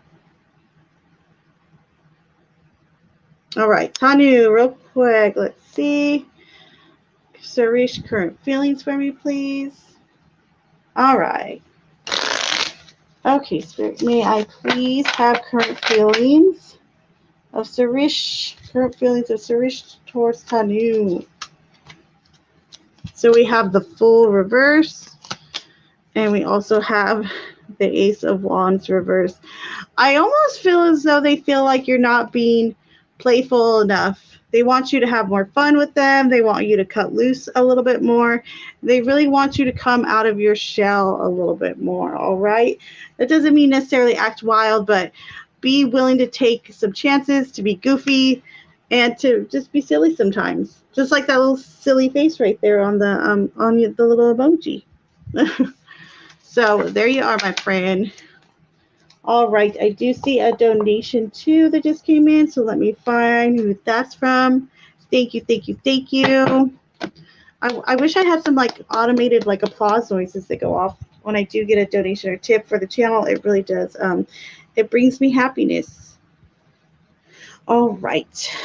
All right, Tanu, real quick. Let's see. Sarish, current feelings for me, please. All right. Okay, Spirit, may I please have current feelings of Sarish, towards Tanu. So we have the full reverse, and we also have the Ace of Wands reverse. I almost feel as though they feel like you're not being playful enough. They want you to have more fun with them. They want you to cut loose a little bit more. They really want you to come out of your shell a little bit more, all right? That doesn't mean necessarily act wild, but be willing to take some chances, to be goofy, and to just be silly sometimes. Just like that little silly face right there on the little emoji. So there you are, my friend. All right, I do see a donation too that just came in, so let me find who that's from. Thank you, thank you, thank you. I wish I had some like automated like applause noises that go off when I do get a donation or tip for the channel. It really does. It brings me happiness. All right.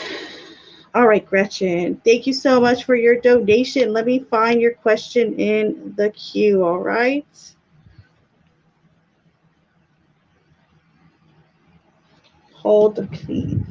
All right, Gretchen. Thank you so much for your donation. Let me find your question in the queue. All right. Hold, please.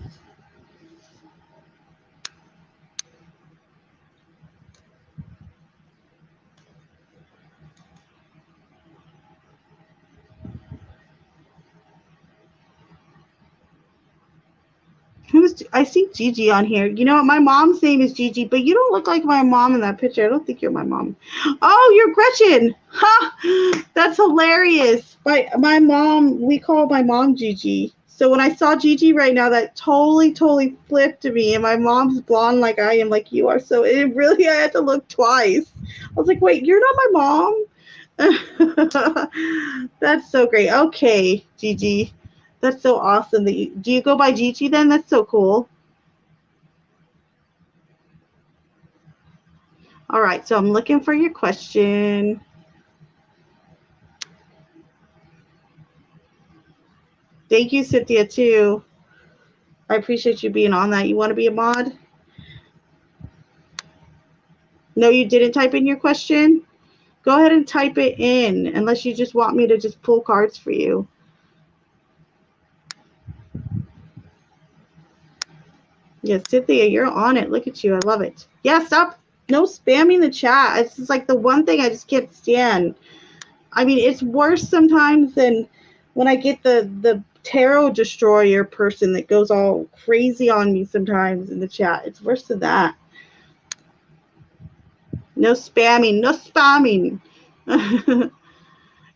I see Gigi on here. You know what? My mom's name is Gigi, but you don't look like my mom in that picture. I don't think you're my mom. Oh, you're Gretchen. Ha! That's hilarious. My mom, we call my mom Gigi. So when I saw Gigi right now, that totally flipped to me. And my mom's blonde like I am, like you are. So it really, I had to look twice. I was like, wait, you're not my mom? That's so great. Okay, Gigi. That's so awesome. Do you go by Gigi then? That's so cool. All right, so I'm looking for your question. Thank you, Cynthia, too. I appreciate you being on that. You want to be a mod? No, you didn't type in your question? Go ahead and type it in, unless you just want me to just pull cards for you. Yes, Cynthia, you're on it. Look at you. I love it. Yeah, stop. No spamming the chat. It's just like the one thing I just can't stand. I mean, it's worse sometimes than when I get the tarot destroyer person that goes all crazy on me sometimes in the chat. It's worse than that. No spamming. No spamming.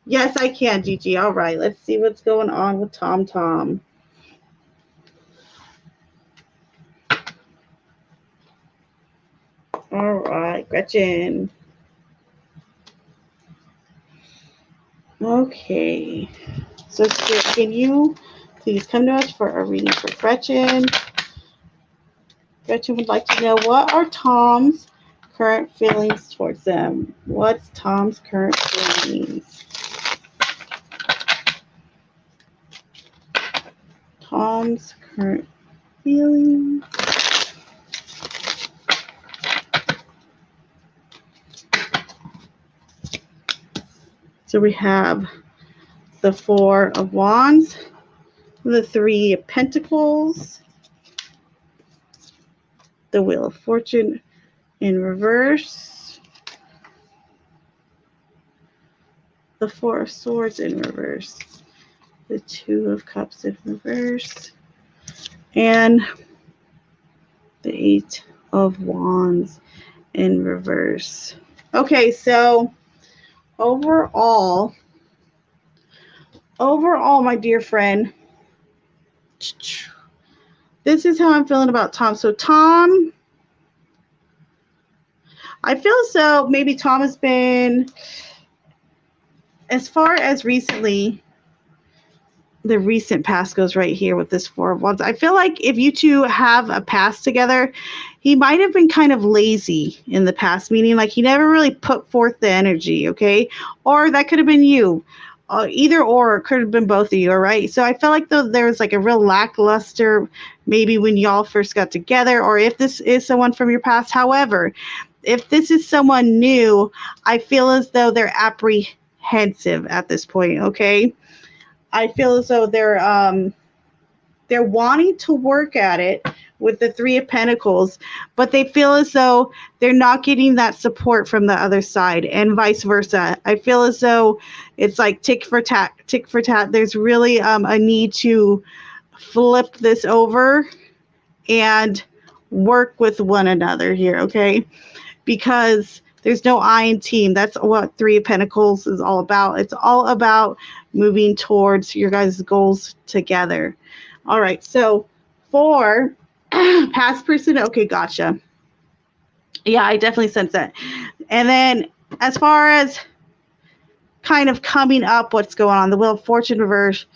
Yes, I can, Gigi. All right. Let's see what's going on with Tom Tom. All right, Gretchen. Okay. So, Spirit, can you please come to us for a reading for Gretchen? Gretchen would like to know, what are Tom's current feelings towards them? What's Tom's current feelings? Tom's current feelings. So we have the Four of Wands, the Three of Pentacles, the Wheel of Fortune in reverse, the Four of Swords in reverse, the Two of Cups in reverse, and the Eight of Wands in reverse. Okay, so overall, my dear friend, this is how I'm feeling about Tom. So Tom, I feel as though maybe Tom has been, as far as recently, the recent past goes right here with this Four of Wands. I feel like if you two have a past together, he might have been kind of lazy in the past, meaning like he never really put forth the energy, okay? Or that could have been you. Either or, it could have been both of you, all right? So I felt like there was like a real lackluster maybe when y'all first got together, or if this is someone from your past. However, if this is someone new, I feel as though they're apprehensive at this point, okay? I feel as though they're wanting to work at it with the Three of Pentacles, but they feel as though they're not getting that support from the other side, and vice versa. I feel as though it's like tick for tat, tick for tat. There's really a need to flip this over and work with one another here, okay? Because there's no I in team. That's what Three of Pentacles is all about. It's all about moving towards your guys' goals together. All right, so for past person, okay, gotcha. Yeah, I definitely sense that. And then as far as kind of coming up, what's going on, the Wheel of Fortune reverse,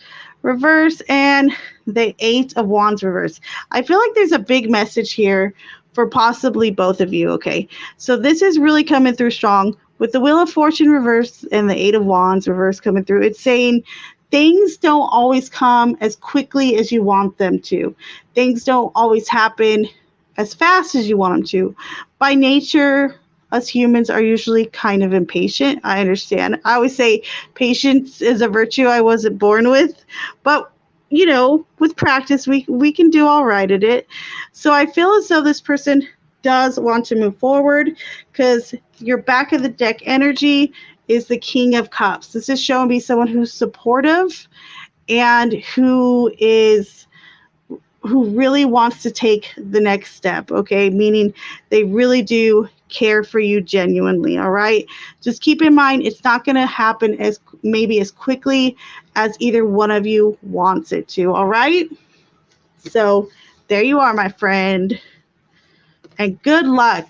and the Eight of Wands reverse. I feel like there's a big message here for possibly both of you, okay? So this is really coming through strong with the Wheel of Fortune reverse and the Eight of Wands reverse coming through. It's saying things don't always come as quickly as you want them to. Things don't always happen as fast as you want them to. By nature, us humans are usually kind of impatient. I understand. I always say patience is a virtue I wasn't born with, but with practice, we can do all right at it. So I feel as though this person does want to move forward because your back of the deck energy is the King of Cups. This is showing me someone who's supportive and who really wants to take the next step, okay? Meaning they really do care for you genuinely, all right? Just keep in mind it's not going to happen as quickly as either one of you wants it to, all right? So there you are, my friend. And good luck.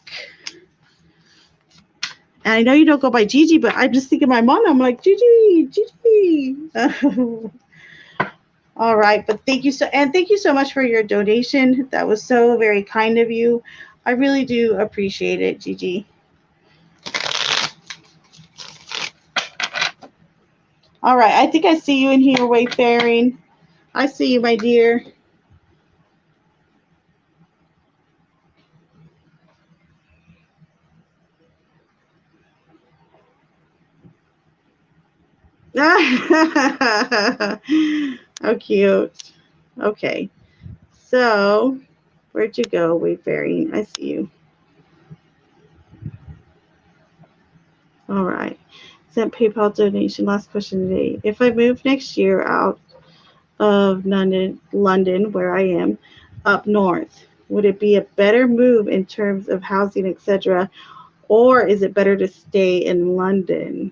And I know you don't go by Gigi, but I'm just thinking my mom. I'm like, Gigi. All right, but thank you so much for your donation. That was so very kind of you. I really do appreciate it, Gigi. All right, I think I see you in here, Wayfaring. I see you, my dear. How cute. Okay, so where'd you go, Wayfaring? I see you. All right. Sent PayPal donation. Last question today. If I move next year out of London, where I am, up north, would it be a better move in terms of housing, etc., or is it better to stay in London?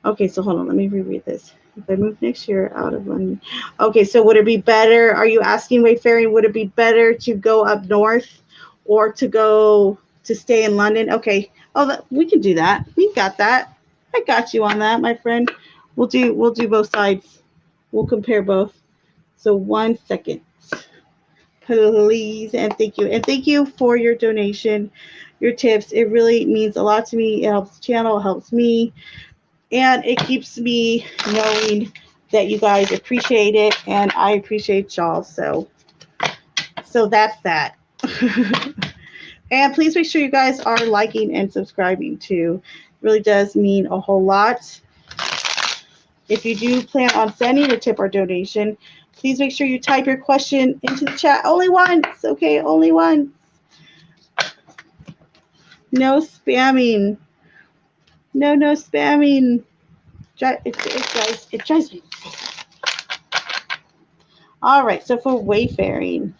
Okay, so hold on. Let me reread this. If I move next year out of London. Okay, so would it be better? Are you asking, Wayfaring, would it be better to go up north or to stay in London? Okay. Oh, we can do that. We got that. I got you on that, my friend. We'll do both sides. We'll compare both. So 1 second, please, and thank you. And thank you for your donation, your tips. It really means a lot to me. It helps the channel, it helps me, and it keeps me knowing that you guys appreciate it, and I appreciate y'all. So that's that. And please make sure you guys are liking and subscribing too. It really does mean a whole lot. If you do plan on sending a tip or donation, please make sure you type your question into the chat. Only once, okay? Only once. No spamming. No spamming. It drives me. All right, so for Wayfaring,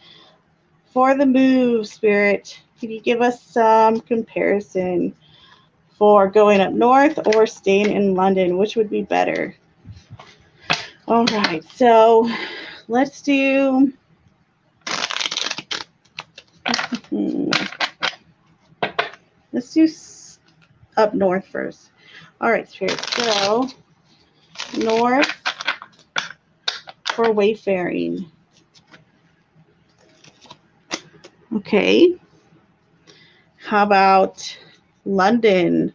for the move, Spirit, can you give us some comparison for going up north or staying in London? Which would be better? All right, so let's do up north first. All right, Spirit. So north for Wayfaring. Okay. How about London?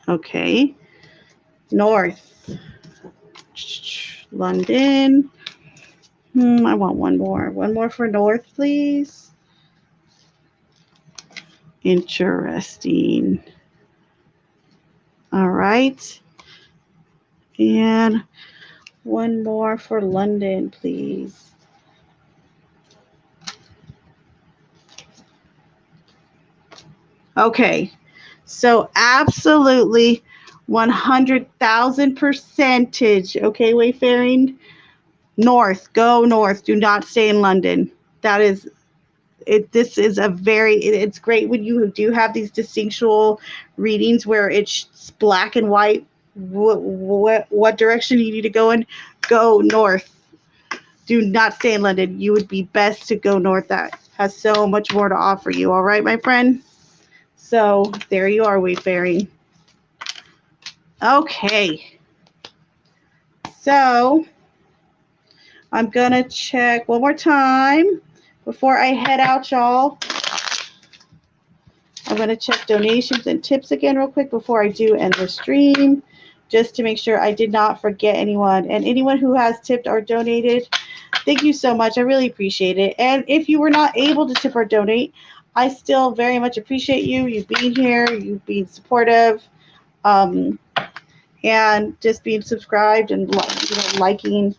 Okay. North. London. I want one more. One more for north, please. Interesting. All right. And one more for London, please. Okay. So absolutely 100,000%. Okay, Wayfaring. North. Go north. Do not stay in London. That is it. This is it's great when you do have these distinctual readings where it's black and white. What direction you need to go in? Go north. Do not stay in London. You would be best to go north. That has so much more to offer you. All right, my friend. So there you are, Wayfaring. Okay. So I'm going to check one more time before I head out, y'all. I'm going to check donations and tips again real quick before I do end the stream, just to make sure I did not forget anyone. And anyone who has tipped or donated, Thank you so much. I really appreciate it. And if you were not able to tip or donate, I still very much appreciate you being here, you being supportive, um, and just being subscribed and liking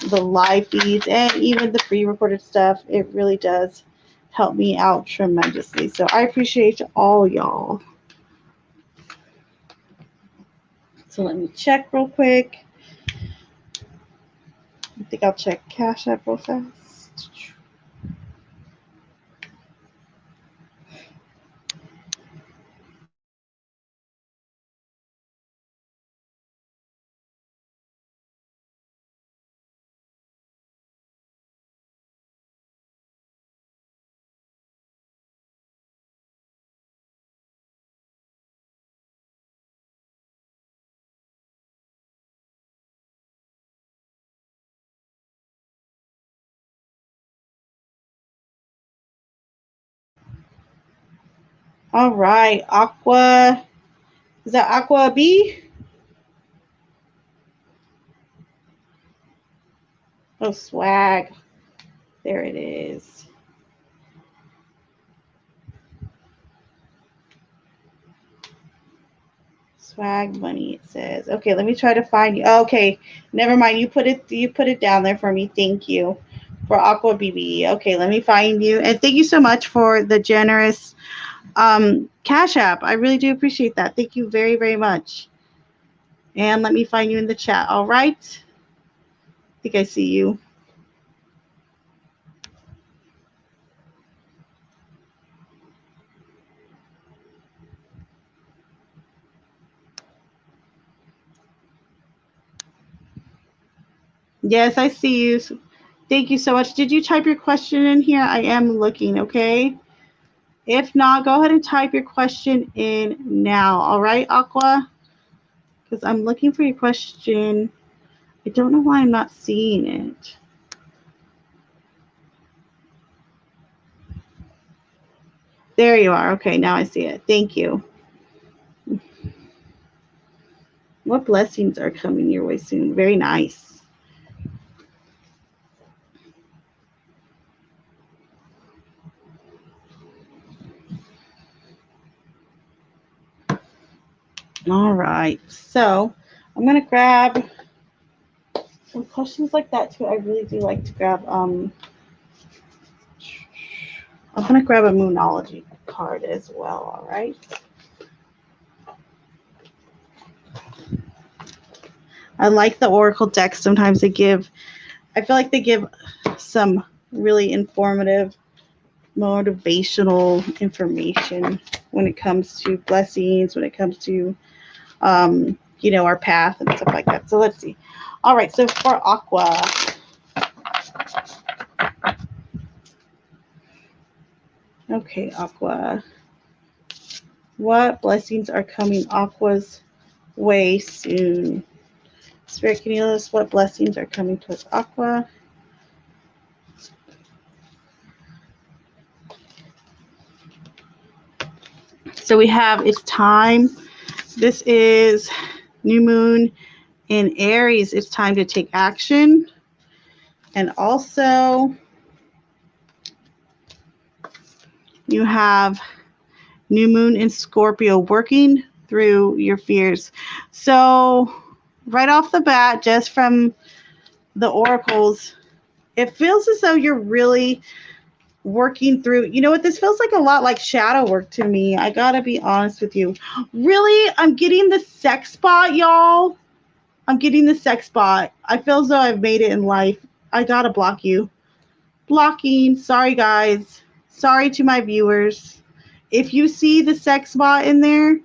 the live feeds and even the pre-recorded stuff. It really does help me out tremendously. So I appreciate all y'all. So let me check real quick. I think I'll check Cash App real fast. All right, Aqua. Is that Aqua B? Oh, swag. There it is. Swag money, it says. Okay, let me try to find you. Okay, never mind. You put it down there for me. Thank you for Aqua BB. Okay, let me find you. And thank you so much for the generous Cash App. I really do appreciate that. Thank you very, very much. And let me find you in the chat. All right. I think I see you. Yes, I see you. Thank you so much. Did you type your question in here? I am looking, okay? If not, go ahead and type your question in now. All right, Aqua? Because I'm looking for your question. I don't know why I'm not seeing it. There you are. Okay, now I see it. Thank you. What blessings are coming your way soon? Very nice. All right. So I'm going to grab some questions like that too. I really do like to grab, I'm going to grab a Moonology card as well. All right. I like the Oracle decks. Sometimes I feel like they give some really informative, motivational information when it comes to blessings, when it comes to, our path and stuff like that. So let's see. All right. So for Aqua, okay, Aqua, what blessings are coming Aqua's way soon? Spirit, can you tell us what blessings are coming towards Aqua? So we have it's time. This is new moon in Aries. It's time to take action. And also you have new moon in Scorpio, working through your fears. So right off the bat, just from the oracles, it feels as though you're really working through, you know what, this feels like a lot like shadow work to me. I gotta be honest with you. Really, I'm getting the sex spot, y'all. I'm getting the sex spot. I feel as though I've made it in life. I gotta block you. Blocking. Sorry, guys. Sorry to my viewers. If you see the sex spot in there,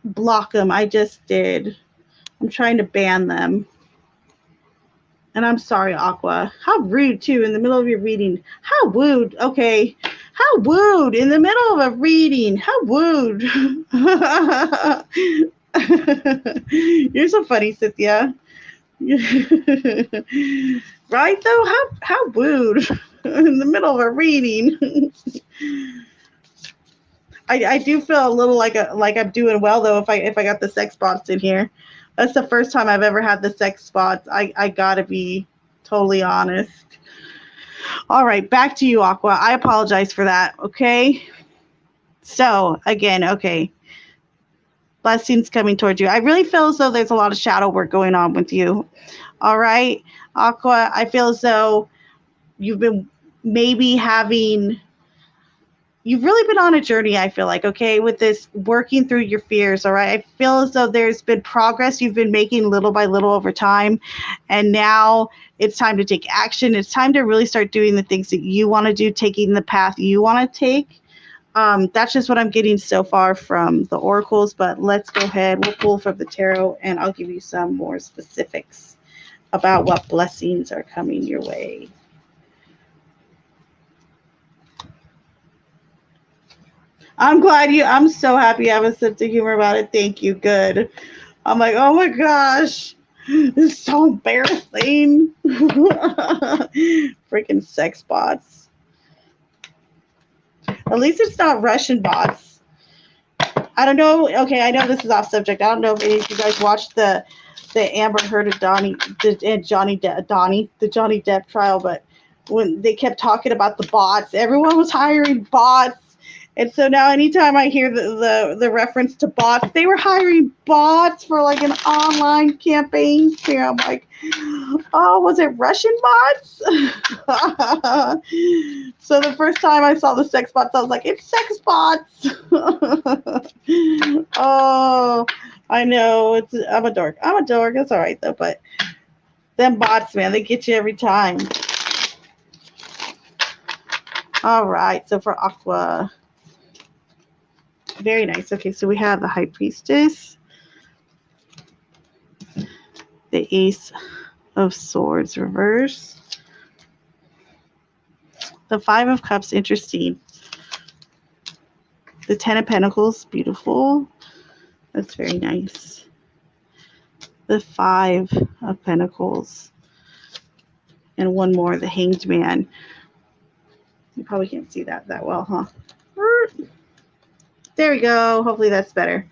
block them. I just did. I'm trying to ban them. And I'm sorry, Aqua. How rude, too, in the middle of your reading. How wooed. Okay. How wooed in the middle of a reading. How wooed. You're so funny, Cynthia. Right, though? How wooed in the middle of a reading. I do feel a little like I'm doing well, though, if I got the sex spots in here. That's the first time I've ever had the sex spots. I gotta be Totally honest. All right, back to you, Aqua. I apologize for that. Okay. So again, okay. Blessings coming towards you. I really feel as though there's a lot of shadow work going on with you. All right, Aqua. I feel as though you've been maybe having you've really been on a journey, I feel like, okay, with this working through your fears, all right? I feel as though there's been progress you've been making little by little over time, and now it's time to take action. It's time to really start doing the things that you want to do, taking the path you want to take. That's just what I'm getting so far from the oracles, but let's go ahead. We'll pull from the tarot, and I'll give you some more specifics about what blessings are coming your way. I'm so happy you have a sense of humor about it. Thank you. Good. I'm like, oh my gosh, it's so embarrassing. Freaking sex bots. At least it's not Russian bots. I don't know. Okay, I know this is off subject. I don't know if any of you guys watched the Amber Heard and Johnny the Johnny Depp trial, but when they kept talking about the bots, everyone was hiring bots. And so now anytime I hear the reference to bots, they were hiring bots for like an online campaign. Here I'm like, oh, was it Russian bots? So the first time I saw the sex bots, I was like, it's sex bots. Oh, I know. I'm a dork. It's all right though, but them bots, man, they get you every time. All right, so for Aqua. Very nice. Okay, so we have the High Priestess, the Ace of Swords reverse, the Five of Cups, interesting, the Ten of Pentacles, beautiful. That's very nice. The Five of Pentacles, and one more, the Hanged Man. You probably can't see that well, huh? There we go. Hopefully that's better.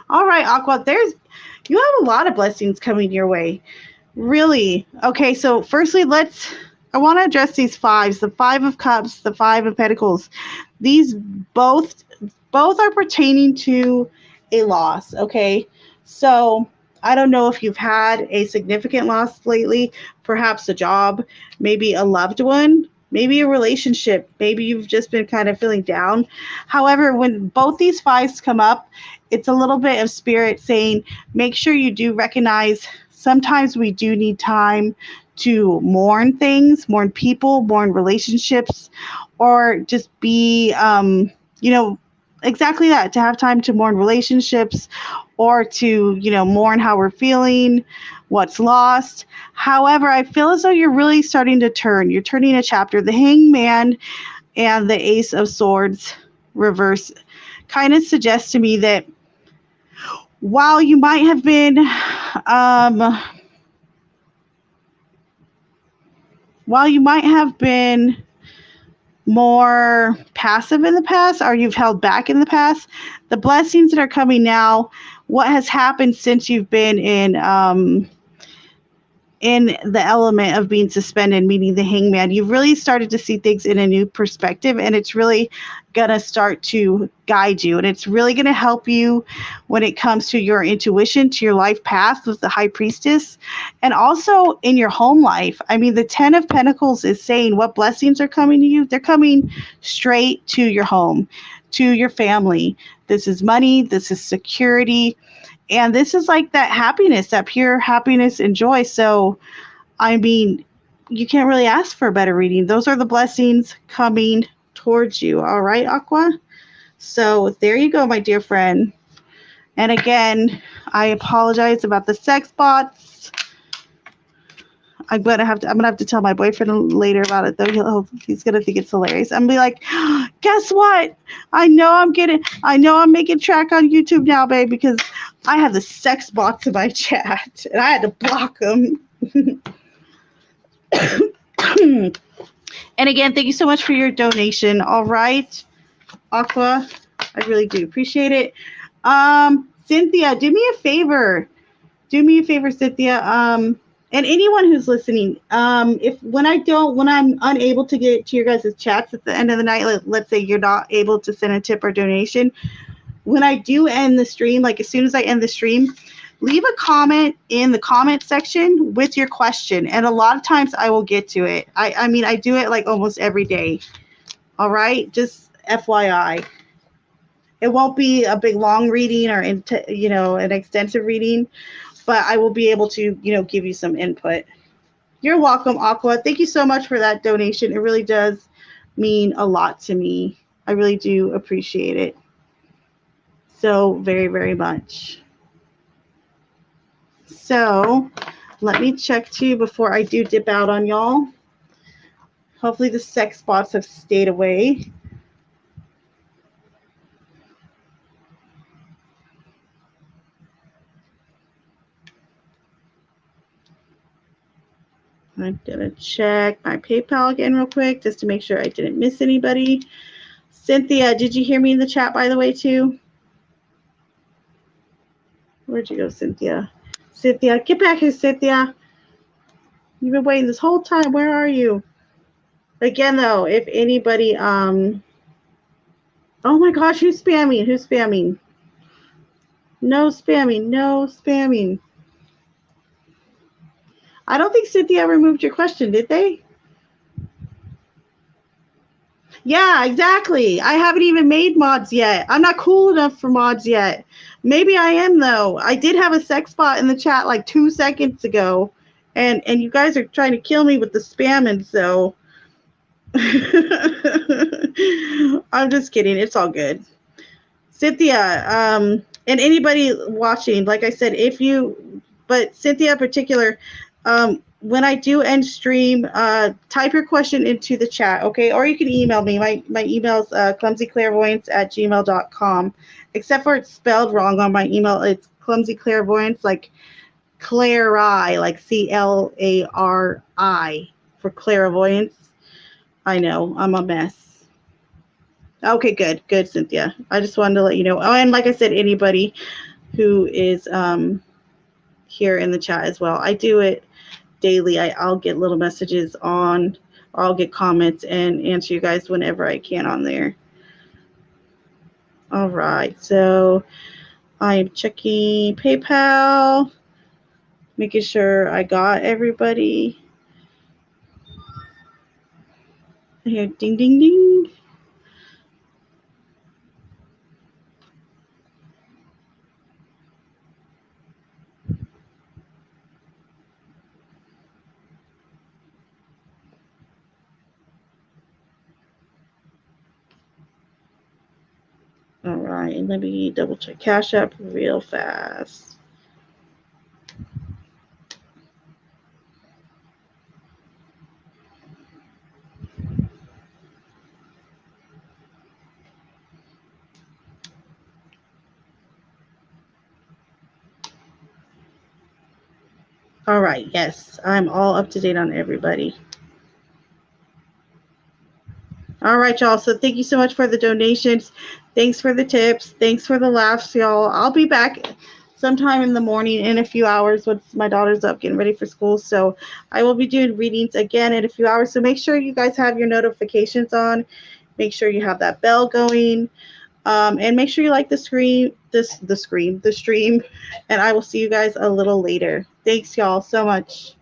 All right, Aqua, you have a lot of blessings coming your way. Really? Okay, so firstly, I want to address these fives, the Five of Cups, the Five of Pentacles. These both are pertaining to a loss, okay? So I don't know if you've had a significant loss lately, perhaps a job, maybe a loved one, maybe a relationship, maybe you've just been kind of feeling down. However, when both these fives come up, it's a little bit of spirit saying, make sure you do recognize sometimes we do need time to mourn things, mourn people, mourn relationships, or just be, exactly that, to have time to mourn relationships or to, mourn how we're feeling, what's lost. However, I feel as though you're really starting to turn. You're turning a chapter. The Hangman and the Ace of Swords reverse kind of suggests to me that while you might have been more passive in the past, or you've held back in the past, the blessings that are coming now, what has happened since you've been in the element of being suspended, meaning the Hangman, you've really started to see things in a new perspective, and it's really going to start to guide you, and it's really going to help you when it comes to your intuition, to your life path with the High Priestess, and also in your home life. I mean, the Ten of Pentacles is saying what blessings are coming to you. They're coming straight to your home, to your family. This is money. This is security. And this is like that happiness, that pure happiness and joy. So, I mean, you can't really ask for a better reading. Those are the blessings coming towards you. All right, Aqua? So there you go, my dear friend. And again, I apologize about the sex bots. I'm gonna have to tell my boyfriend later about it though. He's gonna think it's hilarious. I'm gonna be like, guess what? I know I'm making track on YouTube now, babe, because I have the sex bots in my chat and I had to block them. And again, thank you so much for your donation. All right, Aqua, I really do appreciate it. Cynthia, do me a favor, Cynthia. And anyone who's listening, if when I'm unable to get to your guys' chats at the end of the night, let's say you're not able to send a tip or donation, when I do end the stream, like as soon as I end the stream, leave a comment in the comment section with your question. And a lot of times I will get to it. I mean, I do it like almost every day. All right. Just FYI. It won't be a big long reading or, an extensive reading, but I will be able to, give you some input. You're welcome, Aqua. Thank you so much for that donation. It really does mean a lot to me. I really do appreciate it so very, very much. So let me check too before I do dip out on y'all. Hopefully the sex spots have stayed away. I'm gonna check my PayPal again real quick just to make sure I didn't miss anybody. Cynthia, did you hear me in the chat, by the way, too? Where'd you go, Cynthia? Cynthia, get back here, Cynthia. You've been waiting this whole time. Where are you? Again, though, if anybody, oh my gosh, who's spamming? Who's spamming? No spamming, no spamming. I don't think Cynthia removed your question, did they? Yeah, exactly. I haven't even made mods yet. I'm not cool enough for mods yet. Maybe I am, though. I did have a sex bot in the chat like 2 seconds ago, and you guys are trying to kill me with the spamming, so I'm just kidding. It's all good. Cynthia, and anybody watching, like I said, but Cynthia in particular, when I do end stream, type your question into the chat, okay? Or you can email me. My email is clumsyclairvoyance@gmail.com, except for it's spelled wrong on my email. It's clumsyclairvoyance, like Clari, like CLARI for clairvoyance. I know, I'm a mess. Okay, good, Cynthia. I just wanted to let you know. Oh, and like I said, anybody who is here in the chat as well. I do it daily. I'll get little messages on, or I'll get comments and answer you guys whenever I can on there. All right, so I'm checking PayPal, making sure I got everybody. Here, ding, ding, ding. All right, let me double check Cash.app real fast. All right, yes, I'm all up to date on everybody. All right, y'all. So thank you so much for the donations. Thanks for the tips. Thanks for the laughs, y'all. I'll be back sometime in the morning in a few hours once my daughter's up getting ready for school. So I will be doing readings again in a few hours. So make sure you guys have your notifications on. Make sure you have that bell going. And make sure you like the stream. And I will see you guys a little later. Thanks, y'all, so much.